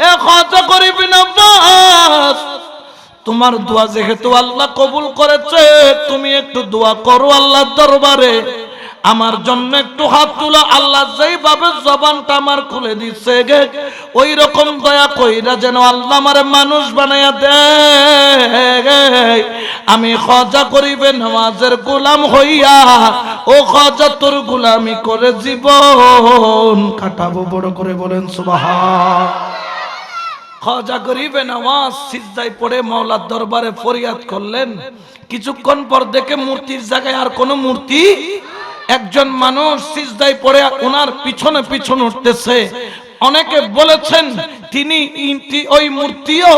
এ খাজা গরিব নওয়াজ, তোমার দোয়া যেহেতু আল্লাহ কবুল করেছে, তুমি একটু দোয়া করো আল্লাহর দরবারে, আমার জন্য একটু হাত তুলো। আল্লাহ যেইভাবে জবানটা আমার খুলে দিচ্ছে গে, ওই রকম দয়া কইরা যেন আল্লাহ আমারে মানুষ বানায়া দেয়। আমি খাজা গরিবে নওয়াজের গোলাম হইয়া ও খাজা তোর গোলামি করে জীবন কাটাবো। বড় করে বলেন সুবহান। খাজা গরিবে নওয়াজ সিজদায় পড়ে মাওলার দরবারে ফরিয়াদ করলেন। কিছুক্ষণ পর দেখে মূর্তির জায়গায় আর কোনো মূর্তি, একজন মানুষ সিজদায় পড়ে ওনার পিছনে পিছনে উঠতেছে। অনেকে বলেছেন তিনি ওই মূর্তিও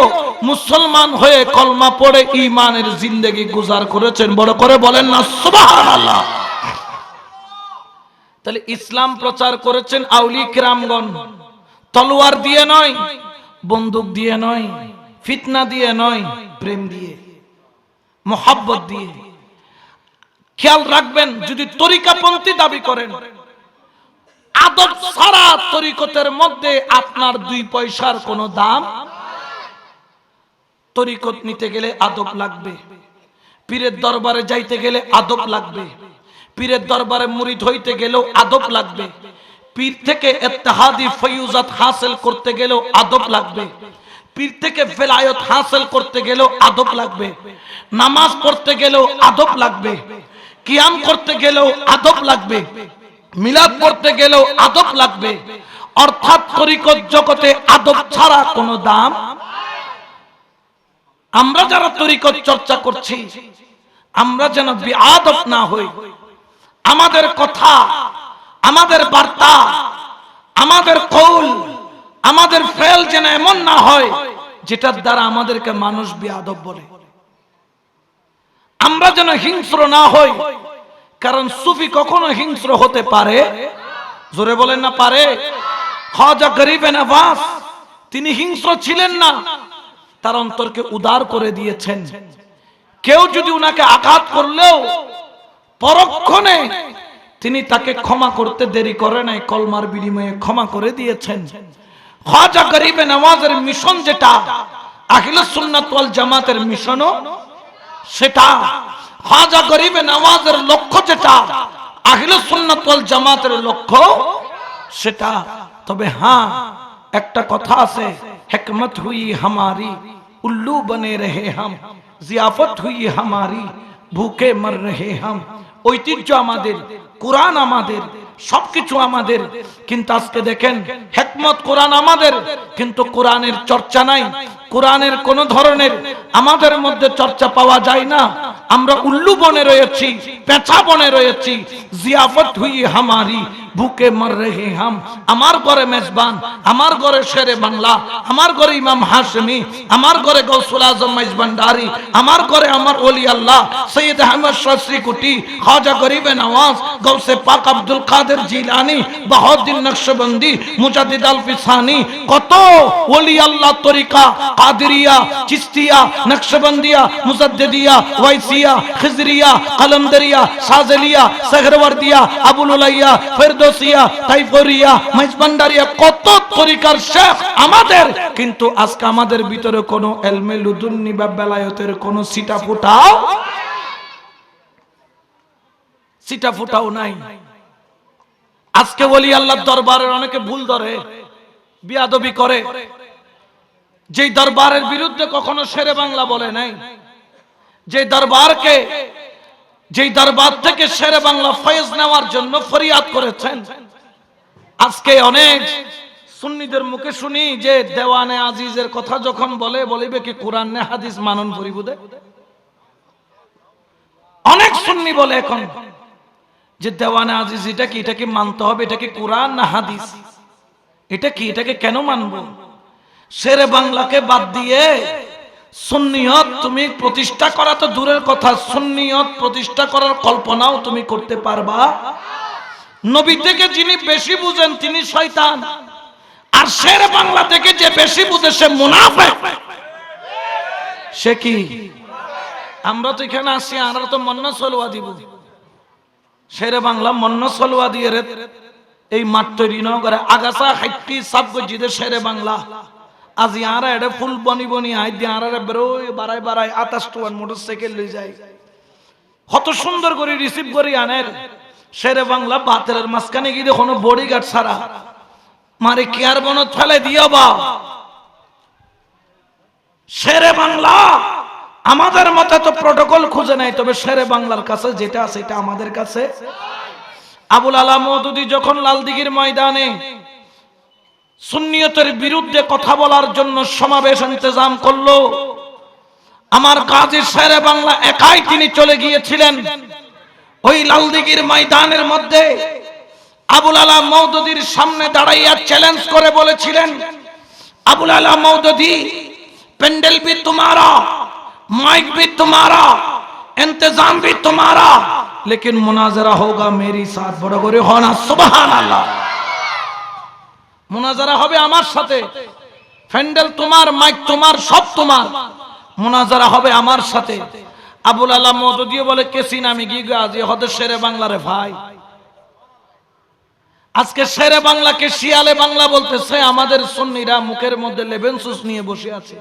মুসলমান হয়ে কলমা পড়ে ঈমানের জিন্দেগি গুজার করেছেন। বড় করে বলেন না সুবহানাল্লাহ। তাহলে ইসলাম প্রচার করেছেন আউলি কিরামগণ, তলোয়ার দিয়ে নয়, বন্দুক দিয়ে নয়, ফিতনা দিয়ে নয়, প্রেম দিয়ে, মোহাব্বত দিয়ে। খেয়াল রাখবেন, যদি তরিকাপন্থী দাবি করেন, আদব ছাড়া তরিকতের মধ্যে আপনার 2 পয়সার কোনো দাম। তরিকত নিতে গেলে আদব লাগবে, পীরের দরবারে যাইতে গেলে আদব লাগবে, পীরের দরবারে মুরিদ হইতে গেলেও আদব লাগবে, পীর থেকে ইত্তেহাদি ফয়ুজাত হাসিল করতে গেলেও আদব লাগবে, পীর থেকে ফেলায়ত হাসিল করতে গেলেও আদব লাগবে, নামাজ পড়তে গেলেও আদব লাগবে, কিয়াম করতে গেলেও আদব লাগবে, মিলাদ পড়তে গেলেও আদব লাগবে। অর্থাৎ তরিকত জগতে আদব ছাড়া কোনো দাম। আমরা যারা তরিকত চর্চা করছি, আমরা যেন বেআদব না হই। আমাদের কথা, আমাদের বার্তা, আমাদের কৌল, আমাদের ফেল যেন এমন না হয় যেটার দ্বারা আমাদেরকে মানুষ বেআদব বলে। আমরা যেন হিংস্র না হই, কারণ সুফি কখনো হিংস্র হতে পারে? জোরে বলেন না পারে? খাজা গরিবে নওয়াজ তিনি হিংস্র ছিলেন না, তার অন্তরকে উদার করে দিয়েছেন। কেউ যদি উনাকে আঘাত করলেও পরক্ষণে তিনি তাকে ক্ষমা করতে দেরি করে নাই, কলমার বিনিময়ে ক্ষমা করে দিয়েছেন। খাজা গরিবে নওয়াজের মিশন যেটা, আহলে সুন্নাত ওয়াল জামাতের মিশনও সেটা। খাজা গরিবে নওয়াজের লক্ষ্য যেটা, আহলে সুন্নাত ওয়াল জামাতের লক্ষ্য সেটা। তবে হ্যাঁ, একটা কথা আছে, হিকমত হুই হামারি উল্লু বনে রহে হাম, জিয়াফত হুই হামারি ভুকে মর রহে হাম। ঐতিহ্য আমাদের, কোরআন আমাদের, সবকিছু আমাদের, কিন্তু আজকে দেখেন হিকমত কোরআন আমাদের, কিন্তু কোরআনের চর্চা নাই, কোরআনের কোন ধরনের আমাদের মধ্যে চর্চা পাওয়া যায় না। আমরা উল্লু বনে রয়েছি, পেঁচা বনে রয়েছি। জিয়াফত হুই হামারি ভুকে মর রহে হাম। আমার ঘরে মেজবান, আমার ঘরে শেরে বাংলা, আমার ঘরে ইমাম হাশমি, আমার ঘরে গৌসুল আজম মাইজভান্ডারি, আমার ঘরে আমার ওলি আল্লাহ সৈয়দ আহমদ শাহ শ্রীকুটি, খাজা গরিবে নওয়াজ, গৌসে পাক আব্দুল কাদের জিলানী, বাহাউদ্দিন নকশবন্দি, মুজাদ্দিদ আল ফিসানি, কত ওলি আল্লাহ তরিকা, কাদেরিয়া, চিশতিয়া, নকশবন্দিয়া, মুজাদ্দিদিয়া, ওয়াইসিয়া, খিজরিয়া, কলন্দরিয়া, শাযলিয়া, সেহরওয়ার্দিয়া, আবুল উলাইয়া, ফেরদৌসিয়া, তাইফুরিয়া, মাইজভান্ডারিয়া, কত তরিকার শেখ আমাদের, কিন্তু আজকে আমাদের ভিতরে কোনো ইলমে লুদুন্নি বা বেলায়েতের কোনো সিটা ফুটাও নাই। আজকে ওলি আল্লাহর দরবারের অনেকে ভুল ধরে, বিয়াদবি করে, যেই দরবারের বিরুদ্ধে কখনো শেরে বাংলা বলে নাই, যেই দরবার থেকে শেরে বাংলা ফয়েজ নেওয়ার জন্য ফরিয়াদ করেছেন। আজকে অনেক সুন্নিদের মুখে শুনি যে দেওয়ানে আজিজের কথা যখন বলিবে কি কোরআন নে হাদিস মানন পরিবুদে। অনেক সুন্নি বলে এখন যে দেওয়ানে আজিজ এটা কি, এটাকে মানতে হবে, এটা কি কোরআন না হাদিস, এটা কি, এটাকে কেন মানবো? শেরে বাংলাকে বাদ দিয়ে সুন্নিয়ত তুমি প্রতিষ্ঠা করা তো দূরের কথা, সুন্নিয়ত প্রতিষ্ঠা করার কল্পনাও তুমি করতে পারবা? নবী থেকে যিনি বেশি বুঝেন তিনি শয়তান, আর শেরে বাংলা থেকে যে বেশি বুঝে সে মুনাফিক। সে কি? আমরা তো এখানে আসি, আমরা তো মন্না সলওয়া দিব, শেরে বাংলা মন্না সলওয়া দিয়ে এই মাঠ তৈরি ন করে আগাছা হাইটি সব গজিদে শেরে বাংলা। আজ ইয়ারা এটা ফুল বনি আই দিয়ে আরা বেরোয় বাড়ায় 28 টন মোটরসাইকেল লই যায়, কত সুন্দর করে রিসিভ করি আনের। শেরে বাংলা বাতের মাঝখানে গিয়ে কোনো বডিগার্ড ছাড়া মারে কেয়ার বনত ফেলে দিও বা। শেরে বাংলা আমাদের মতে তো প্রটোকল খুঁজে নাই, তবে শেরে বাংলার কাছে যেটা আছে এটা আমাদের কাছে। আবুল আলা মওদুদী যখন লালদিঘির ময়দানে সুন্নিয়তের বিরুদ্ধে কথা বলার জন্য সমাবেশ ইন্তজাম করলো, আমার কাজী শেরে বাংলা একাই তিনি চলে গিয়েছিলেন। ওই লালদিঘির ময়দানের মধ্যে আবুল আলা মওদুদীর সামনে দাঁড়াইয়া চ্যালেঞ্জ করে বলেছিলেন, আবুল আলা মওদুদী, पेंडल भी तुम्हारा, माइक भी तुम्हारा, इंतजाम भी तुम्हारा, लेकिन मुनाजरा होगा मेरी साथ। बड़ा करे होना सुभान अल्लाह। मुनाजरा होबे आमार साथे, पेंडल तुम्हार, माइक तुम्हार, सब तुम्हार, मुनाजरा होबे आमार साथे। আবুল আলা মওদুদী বলে কেসি নামি গিয়ে আজি হতে শেরে বাংলা রে ভাই। আজকে শেরে বাংলাকে শিয়ালে বাংলা বলতেছে, আমাদের সুন্নিরা মুখের মধ্যে লেবেনসুস নিয়ে বসে আছে,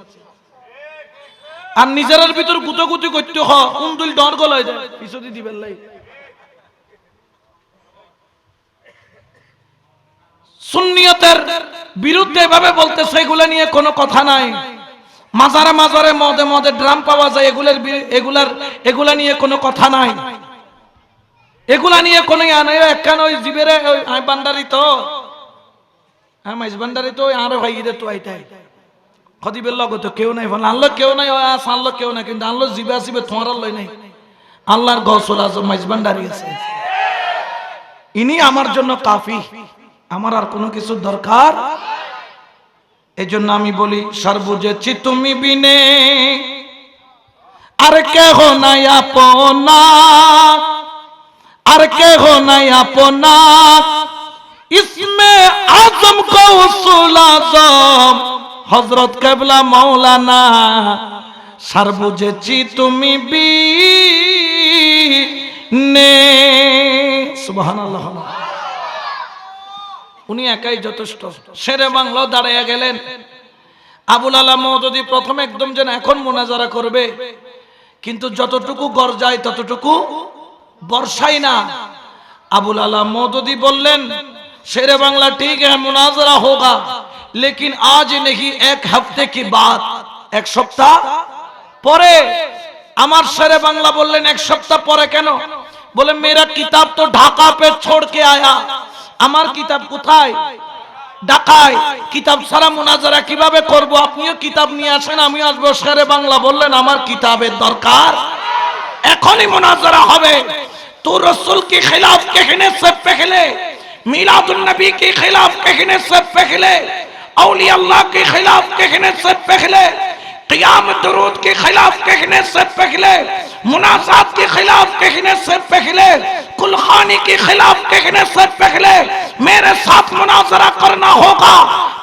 আর নিজের ভিতর গুতগুতি করতে হয়, উন্দুল ডর গলায় যায় পিছুদি দিবেন লাই। সুন্নিয়তের বিরুদ্ধে এভাবে বলতেছে, এগুলা নিয়ে কোনো কথা নাই। মাজারে মাজারে মদে মদে ড্রাম পাওয়া যায়, এগুলা নিয়ে কোনো কথা নাই, এগুলা নিয়ে কোনো একখান ওই জীবের বান্ডারি তো মাইজ বান্ডারি তো আরো ভাই ঈদের তো আইতাই খদিবের লগ তো কেউ নাই, আনলো কেউ নাই, আনলো কেউ নাই, কিন্তু আনলো জিবে আসিবে তোমার লই নাই। আল্লাহর গৌসুল আজম মাইজ বান্ডারি আছে, ইনি আমার জন্য কাফি, আমার আর কোনো কিছু দরকার। এজন্য আমি বলি, সর্বজেছি তুমি বিনে আর কেহ নাই আপনা, আর কেহ নাই আপনা, ইসমে আজম গৌসুল আজম হযরত কেবলা মাওলানা। সর্বজেছি তুমি বিনে, সুবহানাল্লাহ। উনি একাই যথেষ্ট। শেরে বাংলা দাঁড়িয়ে গেলেন। আবুল আলা মওদুদী প্রথমে একদম যেন এখন মুনাজারা করবে, কিন্তু যতটুকু গর্জায় ততটুকু বর্ষাই না। আবুল আলা মওদুদী বললেন, शेर बांग्ला ठीक है मुनाजरा होगा, लेकिन आज नहीं, एक हफ्ते की बात, एक सप्ताह परे। আমার शेर बांग्ला बोलें एक सप्ताह परे केनो? बोले मेरा किताब तो ढाका पे छोड़ के आया। আমার কিতাব কোথায়? ঢাকায়। কিতাব ছাড়া মুনাজারা কিভাবে করব? আপনিও কিতাব নিয়ে আসেন, আমিও আসবো। शेर बांग्ला বললেন আমার কিতাবের দরকার, এখনই মুনাজারা হবে। तो रसूल के खिलाफ कहने से पहले, मिलादुन नबी के खिलाफ कहने से पहले, औलिया अल्लाह के खिलाफ कहने से पहले, क़ियाम दुरूद के खिलाफ कहने से पहले, मुनाजात के खिलाफ कहने से पहले, कुलखानी के खिलाफ कहने से पहले मेरे साथ मुनाजरा करना होगा।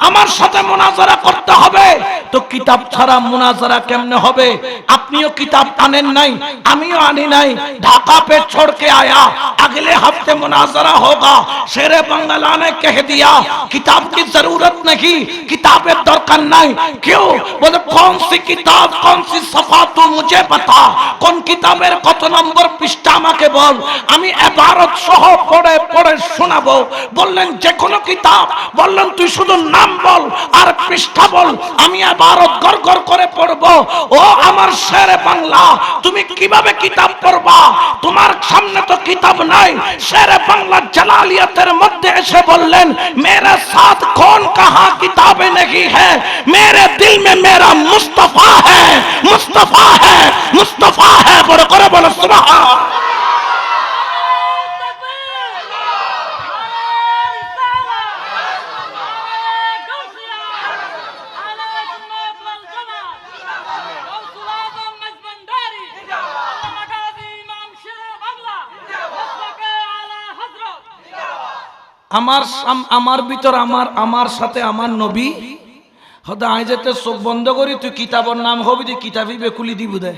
আমার সাথে মুনাজারা করতে হবে। তো কিতাব ছাড়া মুনাজারা কেমনে হবে? আপনিও কিতাব আনেন নাই, আমিও আনি নাই। ঢাকা पे छोड़ के आया, अगले हफ्ते मुनाजरा होगा। शेरे बांग्ला ने कह दिया किताब की जरूरत नहीं, किताबें दरकार नहीं। क्यों? बोले कौन सी किताब, कौन सी सफा, तू मुझे बता। কোন কিতাবের কত নম্বর পৃষ্ঠা আমাকে বল, আমি ইবারত সহ পড়ে পড়ে শোনাবো। বললেন যে কোনো কিতাব। বললেন তুই শুধু নাম বল আর পৃষ্ঠা বল, আমি ইবারত গড়গড় করে পড়বো। ও আমার শেরে বাংলা, তুমি কিভাবে কিতাব পড়বা? তোমার সামনে তো কিতাব নাই। শেরে বাংলা জালালিয়াতের মধ্যে এসে বললেন मेरे साथ कौन कहा किताबें नहीं है, मेरे दिल में मेरा मुस्तफा है, मुस्तफा है, मुस्तफा है। बड़े करे बोलो सुभान। আমার ভিতর আমার সাথে আমার নবী হদা আই যেতে চোখ বন্ধ করি, তুই কিতাবের নাম হবি, তুই কিতাবই বেকুলি দিব দে।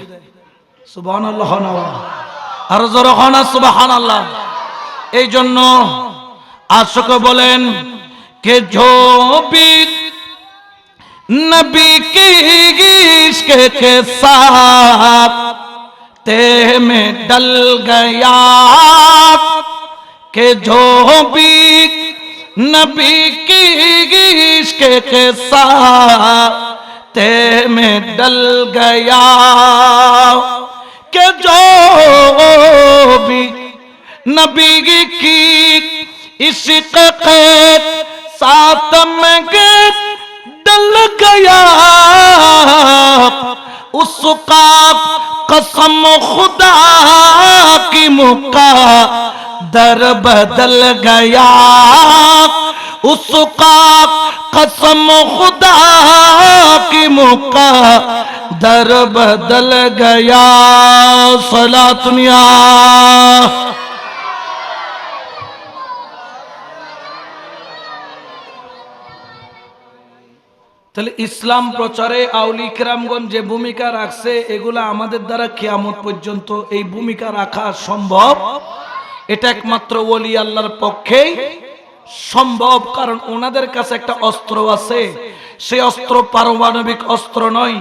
সুবহানাল্লাহ। আর জোরে হনা সুবহানাল্লাহ। এই জন্য আশিক বলেন কে जो भी नबी की इश्क के साथ ते में डल गया, के जो भी नबी की इश्क के साथ ते में डल गया, के जो भी नबी की इश्क के साथ में डल गया, उसका कसम खुदा की मुका दर बदल गया, उसका कसम खुदा की मुका दर बदल गया। सलातुनिया তাহলে ইসলাম প্রচারে আউলিয়া কিরামগণ যে ভূমিকা রাখছে, এগুলা আমাদের দ্বারা কিয়ামত পর্যন্ত এই ভূমিকা রাখা সম্ভব। এটা একমাত্র ওলি আল্লাহর পক্ষেই সম্ভব, কারণ ওনাদের কাছে একটা অস্ত্র আছে। সেই অস্ত্র পারমাণবিক অস্ত্র নয়,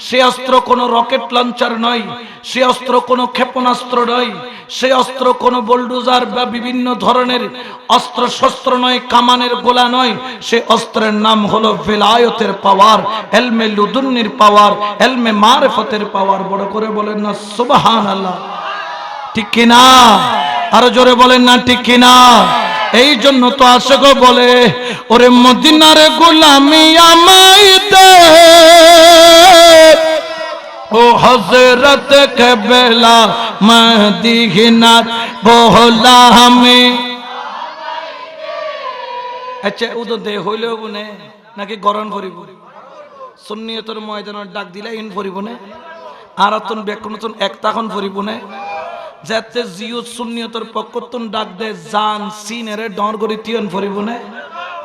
সেই অস্ত্র কোনো রকেট লঞ্চার নয়, সেই অস্ত্র কোনো ক্ষেপণাস্ত্র নয়, সেই অস্ত্র কোনো বুলডোজার বা বিভিন্ন ধরনের অস্ত্র শস্ত্র নয়, কামানের গোলা নয়। সেই অস্ত্রের নাম হলো ভিলায়তের পাওয়ার, ইলমে লুদুন্নির পাওয়ার, ইলমে মারিফতের পাওয়ার। বড় করে বলেন না সুবহানাল্লাহ। ঠিক কিনা? আরো জোরে বলেন না ঠিক কিনা? এই জন্য তো আশিক বলে ওরে মদিনার গোলামি আমায় দে, ও হযরত কেবলা মদিনার গোলামি। আচ্ছা উদো দে হইলেও বনে নাকি গরম করিব? সুন্নিয়তের ময়দানের ডাক দিলে ইন করিব না, আর তুন বেকুনতুন এক তখন করিব না। যাতে জিও সুন্নিয়তের পক্ষতুন ডাক দে জান সিনেরে ডর করি তিয়ন ফরিব না,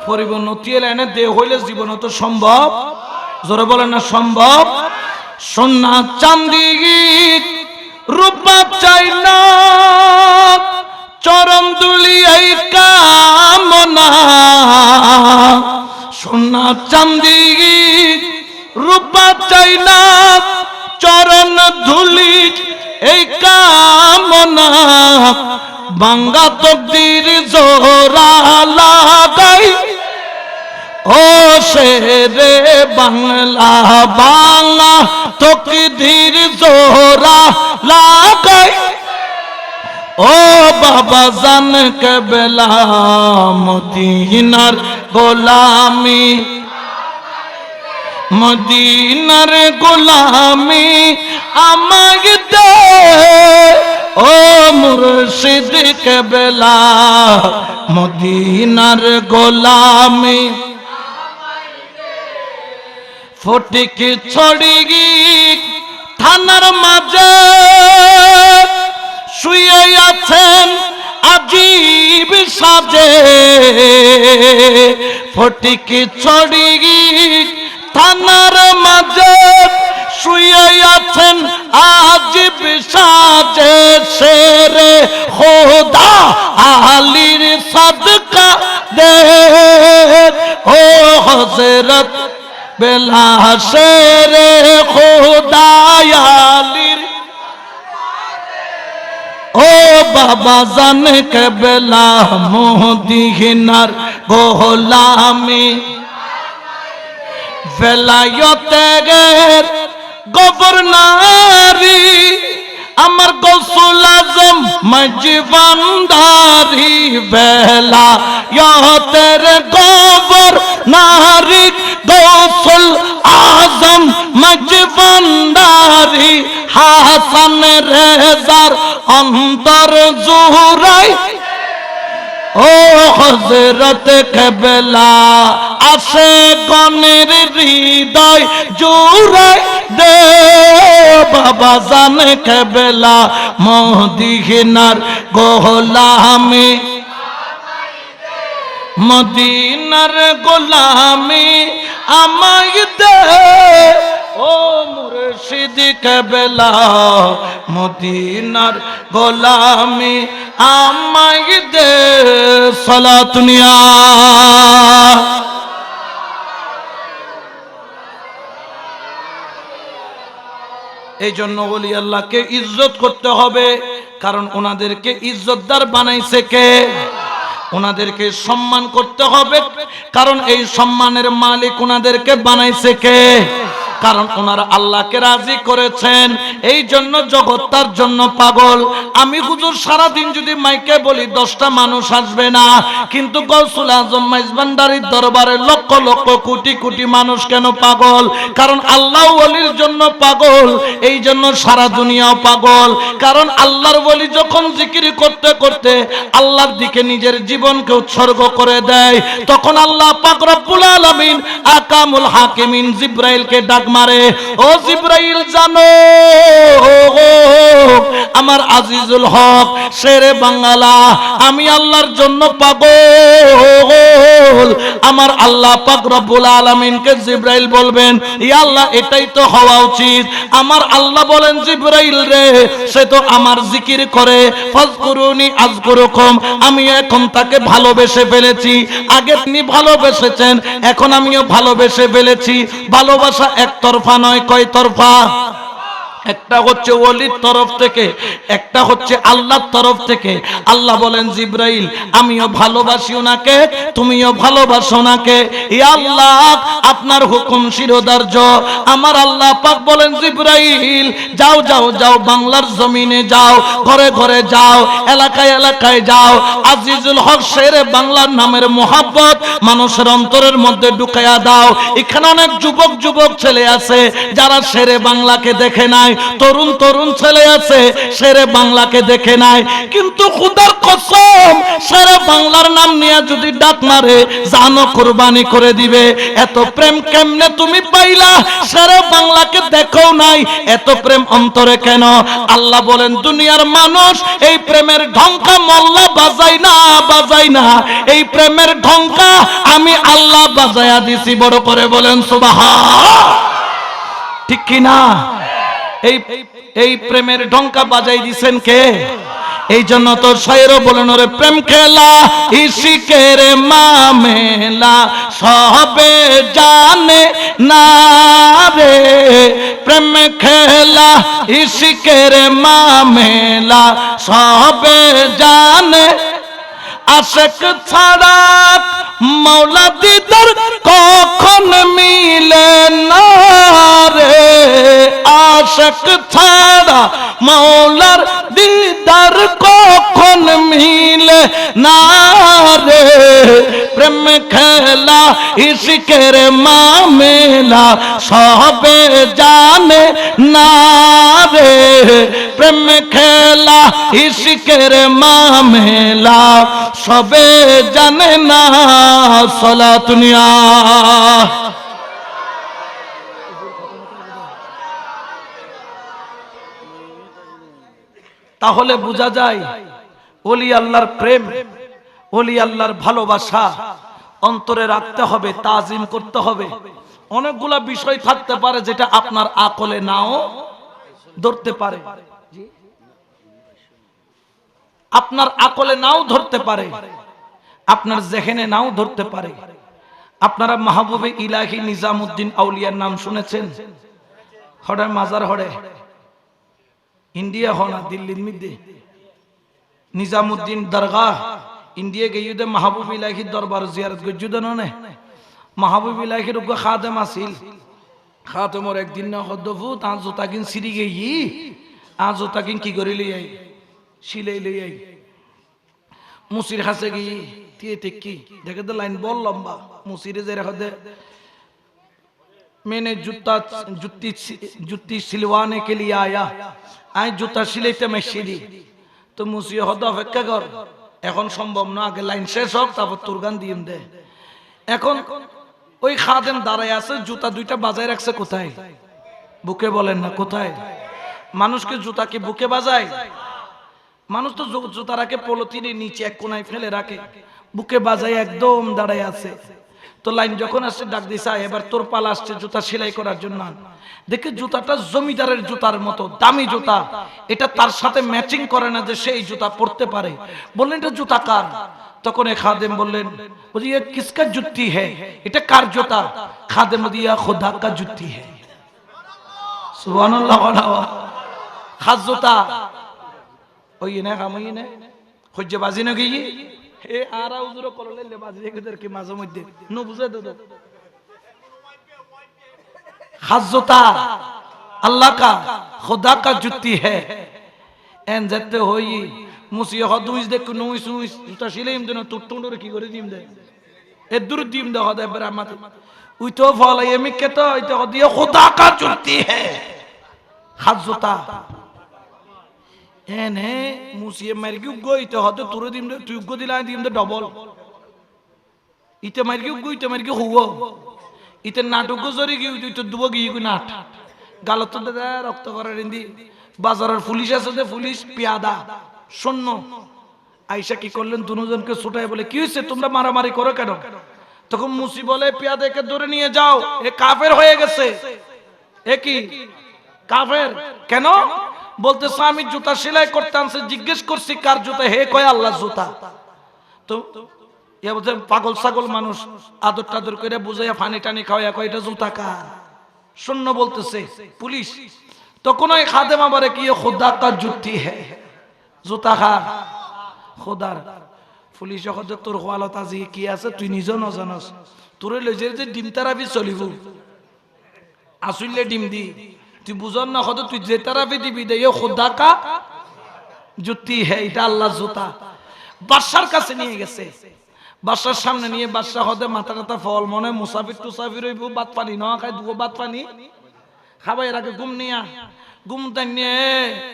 ফরিব নতিয়েলে এনে দে হইলে জীবন তো সম্ভব। জোরে বলেন না সম্ভব। সোনা চাঁদি রূপা চাই না, চরণ দুলি এই কামনা, সোনা চাঁদি রূপা চাই না, চরণ ধুলি এই কামনা, বাঙ্গা তকদির জোড়া লাগাই ও শেরে বাংলা, বাংলা তকদির জোড়া লাগাই ও বাবা জান কেবলা, মদিনার গোলামি, মদিনার গোলামি আমায় দে ও মুর্শিদ কেবলা, মদিনার গোলামি। ফটিক ছড়ি থানার মাঝে শুয়ে আছেন আজীব সাজে, ফটিক ছড়ি থানার মাঝে শুয়ে আছেন আজীব সাজে, শেরে খোদা আলীর সাদকা দে ও হযরত বেলা, শেরে খোদা আলীর ও বাবা জান কেবলা, মদিনার গোলামি। বেলায়েতের গভর্নরি আমার গৌসুল আজম মজভান্ডারি, বেলায়েতের গভর্নরি গৌসুল আজম মজভান্ডারি, হাসান রেজার অন্তর জুরাই ও হযরত কেবলা, আসে গণের হৃদয় জুরাই দে বাবা জান কেবলা, মদিনার গোলামি, মদিনার গোলামি আমায় দে ও মুর্শিদ কেবলা, মদিনার গোলামি আমায় দে। সালাতুনিয়া এই জন্য ওলি আল্লাহকে ইজ্জত করতে হবে, কারণ ওনাদেরকে ইজ্জতদার বানাইছে কে? ওনাদেরকে সম্মান করতে হবে, কারণ এই সম্মানের মালিক ওনাদেরকে বানাইছে কে? কারণ ওনারা আল্লাহকে রাজি করেছেন, এই জন্য জগৎ তার জন্য পাগল। আমি হুজুর সারাদিন যদি মাইকে বলি 10টা মানুষ আসবে না, কিন্তু গৌসুল আজম মেজবান্ডারির দরবারে লক্ষ লক্ষ কোটি কোটি মানুষ কেন পাগল? কারণ আল্লাহ ওলির জন্য পাগল, এই জন্য সারা দুনিয়াও পাগল। কারণ আল্লাহর ওলি যখন জিকির করতে করতে আল্লাহর দিকে নিজের জীবনকে উৎসর্গ করে দেয়, তখন আল্লাহ পাক রব্বুল আলামিন আকামুল হাকিমিন জিব্রাইলকে ডাক মারে, ও জিব্রাইল জানো আমার আজিজুল হক শেরে বাংলা আমি আল্লাহর জন্য পাগল। আমার আল্লাহ পাক রব্বুল আলামিনকে জিব্রাইল বলবেন, ইয়া আল্লাহ এটাই তো হওয়া উচিত। আমার আল্লাহ বলেন, জিব্রাইল রে সে তো আমার জিকির করে, ফাজকুরুনি আযকুরুকুম, আমি এখন তাকে ভালোবেসে ফেলেছি। আগে তিনি ভালোবেসেছেন, এখন আমিও ভালোবেসে ফেলেছি। ভালোবাসা একতরফা নয়, কয় তরফা? একটা হচ্ছে ওলির তরফ থেকে, একটা হচ্ছে আল্লাহর তরফ থেকে। আল্লাহ বলেন, জিব্রাইল আমিও ভালোবাসি ওনাকে, তুমিও ভালোবাসো ওনাকে। ইয়া আল্লাহ আপনার হুকুম শিরোধার্য। আমার আল্লাহ পাক বলেন, জিব্রাইল যাও যাও যাও, বাংলার জমিনে যাও, ঘরে ঘরে যাও, এলাকায় এলাকায় যাও, আজিজুল হক শেরে বাংলার নামের মোহাব্বত মানুষের অন্তরের মধ্যে ঢুকাইয়া দাও। এখানে অনেক যুবক যুবক ছেলে আছে যারা শেরে বাংলাকে দেখে নাই, তরুণ তরুণ ছেলে আছে শেরে বাংলাকে দেখে নাই, কিন্তু খুদার কসম শেরে বাংলার নাম নিয়ে যদি ডাক মারে জানো কুরবানি করে দিবে। এত প্রেম কেমনে তুমি পাইলা? শেরে বাংলাকে দেখো নাই, এত প্রেম অন্তরে কেন? আল্লাহ বলেন, দুনিয়ার মানুষ এই প্রেমের ঢঙ্কা মোল্লা বাজাই না, বাজাই না, এই প্রেমের ঢঙ্কা আমি আল্লাহ বাজায়া দিছি। বড় করে বলেন সুবহান। ঠিক কি না? এই প্রেমের ঢঙ্কা বাজাই দিছেন কে? এই জন্য তো শায়ের বলেন ওরে প্রেম খেলা ইশিকের মামেলা সবে জানে না রে প্রেম খেলা ইশিকের মামেলা সবে জানে আশিক ছাড়া মৌলা দিদার কখন মিলে না রে আশিক ছাড়া মৌলার দিদার কখন মিলে না রে প্রেম খেলা ইশিকের মামেলা সবে জানে না রে প্রেম খেলা ইশিকের মামেলা সবে জানে না সালাতুনিয়া তাহলে বোঝা যায় ওলি আল্লাহর প্রেম ওলি আল্লাহর ভালোবাসা অন্তরে রাখতে হবে তাজিম করতে হবে অনেকগুলা বিষয় থাকতে পারে যেটা আপনার আকলে নাও ধরতে পারে আপনার আকলে নাও ধরতে পারে আপনার জেহেনে নাও ধরতে পারে আপনারা মাহবুবে ইলাহি নিজামউদ্দিন আউলিয়ার নাম শুনেছেন হড়ে মাজার হড়ে ইন্ডিয়া হনা দিল্লির মধ্যে নিজামউদ্দিন দরগাহ ইন্ডিয়া গিয়ে দে মাহবুব ইলাহি দরবার জিয়ারত গজুদ ননে মাহবুব ইলাহির উগ খাদেম আসিল খাদেমর একদিন না হদফু তা জুতা কিন সিরি গই আ জুতা কিন কি করি লই আই শিলাই লই আই মুসির কাছে গিয়ে তিয়ে টেকি দেখে তো লাইন বল লম্বা মুসিরে যে রেখে দে मैंने जुत्ती सिलवाने के लिए आया आई जूता सिलाইতে মেশিনি তো মুসি হদ অপেক্ষা কর এখন সম্ভব না আগে লাইন শেষ হোক তারপর তোর গান দিম দে এখন ওই খাদেম দাঁড়ায় আছে জুতা দুইটা বাজায় রাখছে কোথায় বুকে বলেন না কোথায় মানুষকে জুতা কি বুকে বাজায় মানুষ তো জুতা রাখে পলিথিনের নিচে এক কোনায় ফেলে রাখে বুকে বাজায় একদম দাঁড়ায় আছে তো লাইন যখন আসছে ডাক দিছা এবার তোর পালা আসছে জুতা সেলাই করার জন্য দেখে জুতাটা জমিদারের জুতার মতো দামি জুতা এটা তার সাথে ম্যাচিং করে না যে সেই জুতা পরতে পারে বললেন এটা জুতা কার তখন এই খাদেম বললেন বলি ये किसका জুতি है এটা কার জুতা খাদেম দিয়া खुदा का জুতি है সুবহানাল্লাহ খাস জুতা ওই না কামই না খুঁজে বাজি না গিয়ে এ আরা উজুর করলে লে বাজি এদের কি মাঝে মধ্যে নো বুঝে দাও খাজতা আল্লাহ का खुदा का জুতি है এন যেতে হই মুসিয়া হদুইস দেখ নুইস নুইস জুতা শিলাইম দেন টুটটুন্ডরে কি করে দিম দে এ দূর দিম দে হদে বরামাত উই তো ফলাই এমি কে তো এটা হদিয়া खुदा का জুতি है খাজতা এনে মুসিয়ে মারগি গইতে হতে তুরে দিম দে তুই গো দিলাই দিম দে ডবল ইতে মারগি গইতে মারগি হুও ইতে নাটক জরি গি তুই দুব গি নাট গালত দে রক্ত করে রিন্দি বাজারের পুলিশ আছে দে পুলিশ পিয়াদা শূন্য আয়েশা কি করলেন দুজনকে ছুটায় বলে কি হইছে তোমরা মারামারি করো কেন তখন মুসি বলে পিয়াদাকে ধরে নিয়ে যাও এ কাফের হয়ে গেছে এ কি কাফের কেন বলতেছে আমি জুতা সেলাই করতে আনছে জিজ্ঞেস করছি কার জুতা হে কয় আল্লাহর জুতা তো ইয়া বলতে পাগল ছাগল মানুষ আদর টাদর করে বুঝাইয়া পানি টানি খাওয়া কয় এটা জুতা কার শূন্য বলতেছে পুলিশ তখন ওই খাদেম আমারে কি खुदा का জুতি হে জুতা কার খোদার পুলিশ হতে তোর হালত আজি কি আছে তুই নিজে ন জানাস তোরে লইছে যে ডিম তারাবি চলিব আসলে ডিম দি তুই বুঝন না হতো তুই যে তারাবি দিবি দে खुदा का জুতি হে এটা আল্লাহর জুতা বাদশার কাছে নিয়ে গেছে বাদশার সামনে নিয়ে বাদশা হতে মাথা টাথা ফল মনে মুসাফির টুসাফির হইব বাত পানি না খাই দুবো বাত পানি খাবাই রাখে ঘুম নিয়া ঘুম তাইনে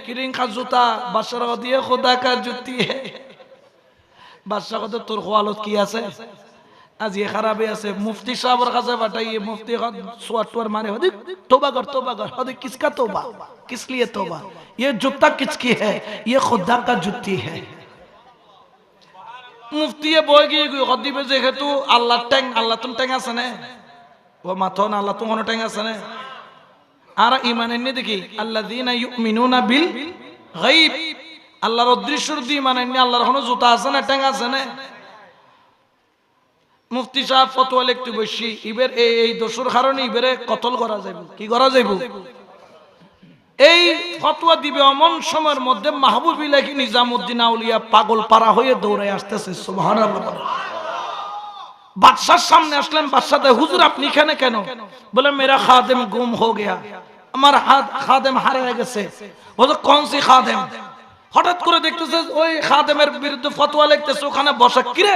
কিরিং খা জুতা বাদশার দিয়ে खुदा का জুতি হে বাদশা হতে তোর হালত কি আছে आज ये खराब है मुफ्ती साहब काছে পাঠাইয়ে मुफ्ती সোয়াটওয়ার मारे हो तौबा कर हो किसका तौबा किस लिए तौबा ये जूता किसकी है ये खुदा का जूती है मुफ्ती বই গিয়ে গদিবে যেহেতু আল্লাহর ট্যাং আল্লাহ তুন ট্যাং আছে না ও মাথন আল্লাহ তুন কোন ট্যাং আছে না আর ঈমান এনে দেখি আল্লাযীনা ইউমিনুনা বিল গায়ব আল্লাহর অদৃশ্য দিয়ে মানেননি। আল্লাহর কোনো জুতা আছে না, ঠ্যাং আছে না? মুফতি সাহেব ফতোয়া লিখতে বসি, ইবের এই দোষের কারণে ইবেরে কতল করা যাইব। কি করা যাইব? এই ফতোয়া দিবে অমন সময়ের মধ্যে মাহবুবিল্লাহি নিজামুদ্দিন আউলিয়া পাগল পারা হয়ে দৌড়ে আসতেছে। সুবহানাল্লাহ। বাদশার সামনে আসলেন। বাদশা দে, হুজুর আপনি এখানে কেন? বলে মেরা খাদেম গুম হো গয়া, আমার খাদেম হারিয়ে গেছে। বলে কোন সি খাদেম? হঠাৎ করে দেখতেছে ওই খাদেমের বিরুদ্ধে ফতোয়া লিখতেছে ওখানে বসা। কিরে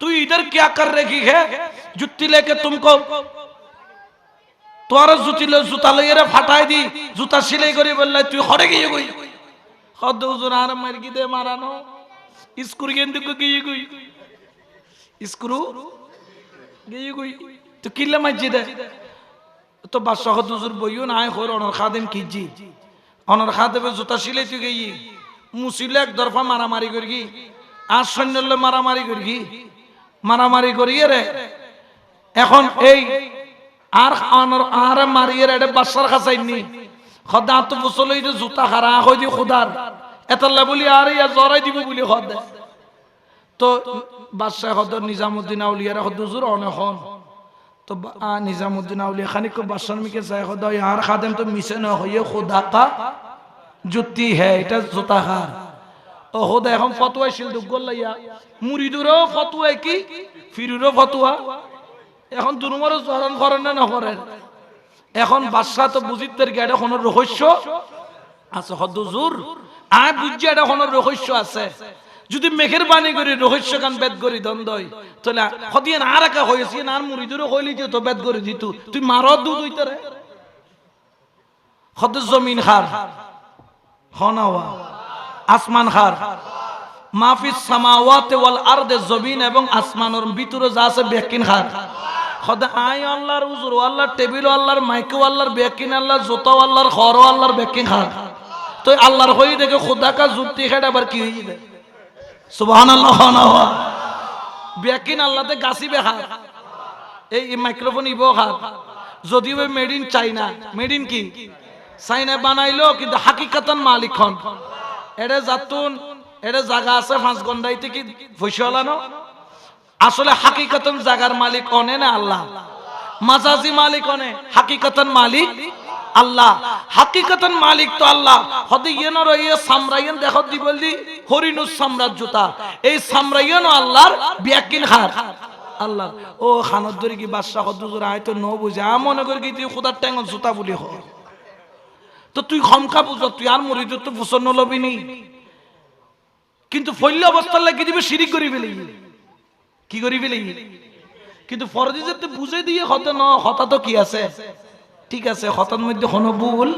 তুই ইধর क्या कर रही है? जुत्ती लेके तुमको তোর জুতা লইরে ফাটাই দি, জুতা সিলাই করে বললে তুই হরে গিয়ে গই। হদ হুজুর আর মারগি দে মারানো স্ক্রু গেন্দু গিয়ে গই, স্ক্রু গিয়ে গই তো কিল্লা মাজি দে। তো বাদশাহ হদ হুজুর বইও না আয় হর অনর খাদেম কিজি, অনর খাদেমে জুতা সিলাই তুই গই মুসিলে এক দরফা মারামারি করগি, আর সৈন্য মারামারি করগি, মারামারি করিয়ে রে এখন এই আর আর মারিয়ে রে বাদশার খাসাইনি খদা তো বুসলই জুতা খারা হই দি খুদার এতলা বলি আর ইয়া জরাই দিব বলি খদ। তো বাদশাহ হদ নিজামুদ্দিন আউলিয়ার হদ হুজুর অনখন। তো নিজামুদ্দিন আউলিয়া খানিক বাদশার মিকে যায় খদ আর খাদেম তো মিশে না হইয়ে খুদা কা জুতি হে, এটা জুতা খার। ও হোদা এখন ফতোয়া শিল দুগল লাইয়া মুরিদুরও ফতোয়া কি ফিরুরও ফতোয়া। এখন দুনুমারও জরন করেন না করেন। এখন বাদশা তো বুঝিতের গেড়ে কোনো রহস্য আছে। হদুজুর আয় বুঝছি এটা কোনো রহস্য আছে। যদি মেঘের বাণী করি রহস্য গান বেদ করি দ্বন্দ্বই তাহলে হদিয়ে না রাখা হয়েছে না মুরিদুরও হইলি যে তো বেদ করে দিত তুই মারো দুধ হইতে রে। হদ জমিন খার হনাওয়া আসমান খার মাফিস সামাওয়াতে ওয়াল আরদে, জমিন এবং আসমানের ভিতরে যা আছে বেকিন খার। খোদা আই আল্লাহর হুজুর আল্লাহর টেবিল আল্লাহর মাইক আল্লাহর বেকিন আল্লাহর জুতা আল্লাহর খর আল্লাহর বেকিন খার। তো আল্লাহর হই দেখে খোদা কা জুতি খেড়ে আবার কি হই যায়? সুবহানাল্লাহ। হনাওয়া বেকিন আল্লাহতে গাছি বেখার, এই মাইক্রোফোন ইবো খার। যদিও made in China, made in কি চাইনা বানাইলো কিন্তু হাকিকাতান মালিক হন এটা জাতুন এটা জায়গা আছে 5 ঘন্টাইতে কি ফসলানো। আসলে হাকিকাতান জায়গার মালিক অনে না আল্লাহ, মাজাজি মালিক অনে, হাকিকাতান মালিক আল্লাহ। হাকিকাতান মালিক তো আল্লাহ। হদি ইয়েনর ইয়ে সামরাইয়ান দেখো দি বললি হরিনুস সাম্রাজ্যতা, এই সামরাইয়ান আল্লাহর বিয়াকিন খার আল্লাহ। ও খানদরি কি বাদশা হদুজুর আয় তো নো বুঝে আ মনে করি কি তুই খোদার ট্যাঙ্গন জুতা বলি হ। তো তুই খমকা বুঝ, তুই আর মরিদ তো ফুসন লবিনি কিন্তু ফল্য অবস্থার লাগি দিবে শিরিক করি ফেলি, কি করি ফেলি। কিন্তু ফরজি যেতে বুঝে দিয়ে হতে ন হতা তো কি আছে ঠিক আছে, হতার মধ্যে কোনো ভুল।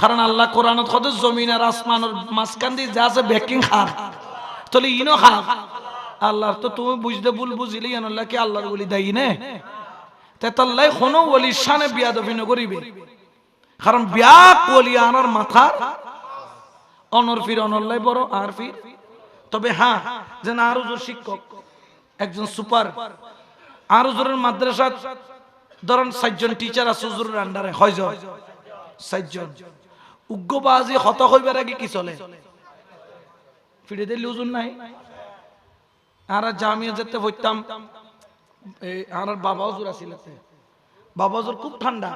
কারণ আল্লাহ কোরআনত হতে জমিন আর আসমানের মাঝখান দিয়ে যা আছে বেকিং খার, তাহলে ইনো খা আল্লাহর। তো তুমি বুঝতে ভুল বুঝিলি আল্লাহ কি আল্লাহর বলি দেয় নে তেতাল্লাই কোনো ওলির শানে বিয়াদবি করিবে। কারণ বিয়া কলি আনার মাথা অনর ফির অনল্লাই বড় আর ফির। তবে হ্যাঁ যেন আরো জোর শিক্ষক একজন সুপার আর হুজুরের মাদ্রাসা ধরেন 60 জন টিচার আছে হুজুরের আন্ডারে, হয়জন 60 জন উগ্রবাজি হত হইবার আগে কি চলে ফিরে দিলে হুজুর নাই। আর জামিয়া যেতে হইতাম এই আর বাবা হুজুর আছিল, বাবা হুজুর খুব ঠান্ডা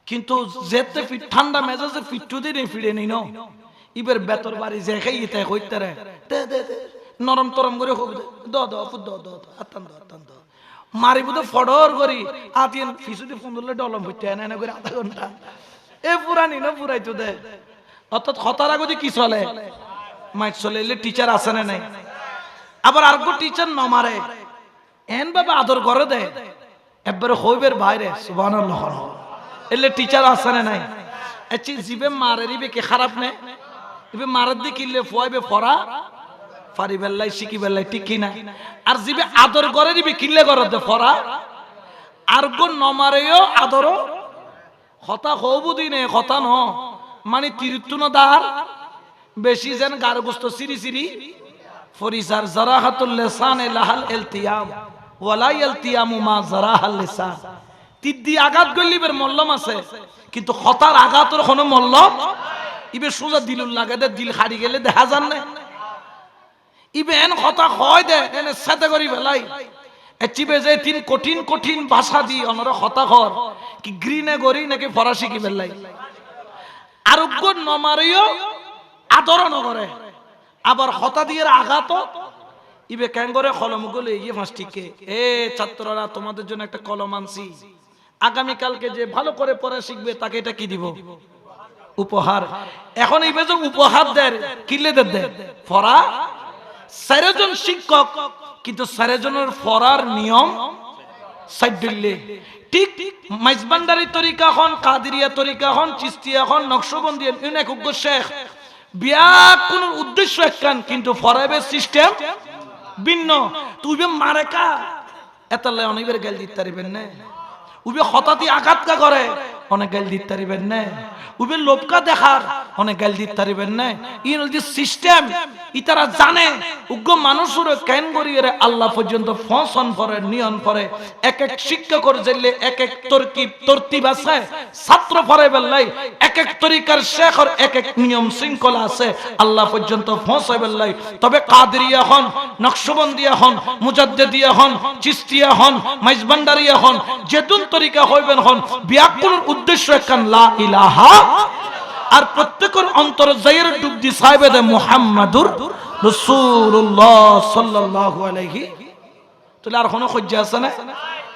কিন্তু যেতে ঠান্ডা মেজাজে ফিট্টু দিয়ে ফিরে নেই ন ইবের বেতর বাড়ি যে খাই তাই হইতে রে নরম তরম করে হোক দ দ ফুদ দ আত্তান দ আত্তান দ মারিব তো ফডর করি আতিন ফিসুদি ফুন্দলে ডলম হইতে না না করে আধা ঘন্টা এ পুরানি না পুরাইতো দে। অর্থাৎ খতার আগে কি চলে মাইক চলে এলে টিচার আছে না নাই। আবার আর কো টিচার ন মারে এন বাবা আদর করে দে একবারে হইবের বাইরে সুবহানাল্লাহ এলে টিচার আছে না নাই। এচি জিবে মারে রিবে কি খারাপ নে ইবে মারার দি কিলে ফুয়াইবে ফরা ফারি বেল্লাই শিকি বেল্লাই ঠিক কিনা। আর জিবে আদর করে দিবে কিলে করতে ফরা আর গো নমারেও আদর হতা হবু দিনে কথা ন মানে তিরুত্তুন দার বেশি যেন গার গোস্ত সিরি সিরি ফরিসার জারাহাতুল লিসান লাহাল ইলতিয়াম ওয়ালা ইলতিয়ামু মা জারাহাল লিসান। তিদ্দি আঘাত গলিবের মল্লম আছে কিন্তু হতার আঘাতের কোনো মল্লম ইবে সোজা দিলুল লাগে দে, দিল হারি গেলে দেখা যান না ইবে এন কথা হয় দে এনে সাথে করি বেলাই এচিবে যে তিন কঠিন কঠিন ভাষা দি অনরা কথা কর কি গ্রিনে গরি নাকি ফরাসি কি বেলাই আরোগ্য নমারিও আদর নগরে আবার হতা দিয়ে আঘাত ইবে কেন করে কলম গুলো ইয়ে ফাঁসটিকে এ ছাত্ররা তোমাদের জন্য একটা কলম আনছি আগামী কালকে যে ভালো করে পড়া শিখবে তাকে এটা কি দিব উপহার এখন ইবে যে উপহার দেয় কিলে দে ফরা চারজন শিক্ষক কিন্তু চারজনের ফরার নিয়ম সাইডলে ঠিক মাইজবান্ডারি তরিকা হন কাদিরিয়া তরিকা হন চিস্তিয়া হন নকশবন্দি অনেক উগ্র শেখ বিয়া কোন উদ্দেশ্য একখান কিন্তু ফরাইবের সিস্টেম ভিন্ন তুই মারে কা এতালে অনেকের গাল দিতে পারবেন না উবে হঠাৎই আঘাত কা করে অনেক গাল দিতে পারবেন না উবে লোভকা দেখার অনেক গাল দিতে পারবেন না ইন যে সিস্টেম ইতারা জানে উগ্র মানুষের কেন করিয়ে আল্লাহ পর্যন্ত ফসন পরে নিয়ন পরে এক এক শিক্ষকর জেলে এক এক তরতিব আছে ছাত্র পরে বেলাই এক এক তরিকার শেখর এক এক নিয়ম শৃঙ্খলা আছে আল্লাহ পর্যন্ত ফসাই বেলাই তবে কাদেরিয়া হন নকশবন্দিয়া হন মুজাদ্দিদিয়া হন চিস্তিয়া হন মাইজবান্ডারিয়া হন যেতুন তরিকা হইবেন হন ব্যাকুল উদ্দেশ্য একখান লা ইলাহা আর প্রত্যেকের অন্তর যায়ের ডুব দি সাহেবে দে মুহাম্মাদুর রাসূলুল্লাহ সাল্লাল্লাহু আলাইহি তাহলে আর কোনো খোঁজ আছে না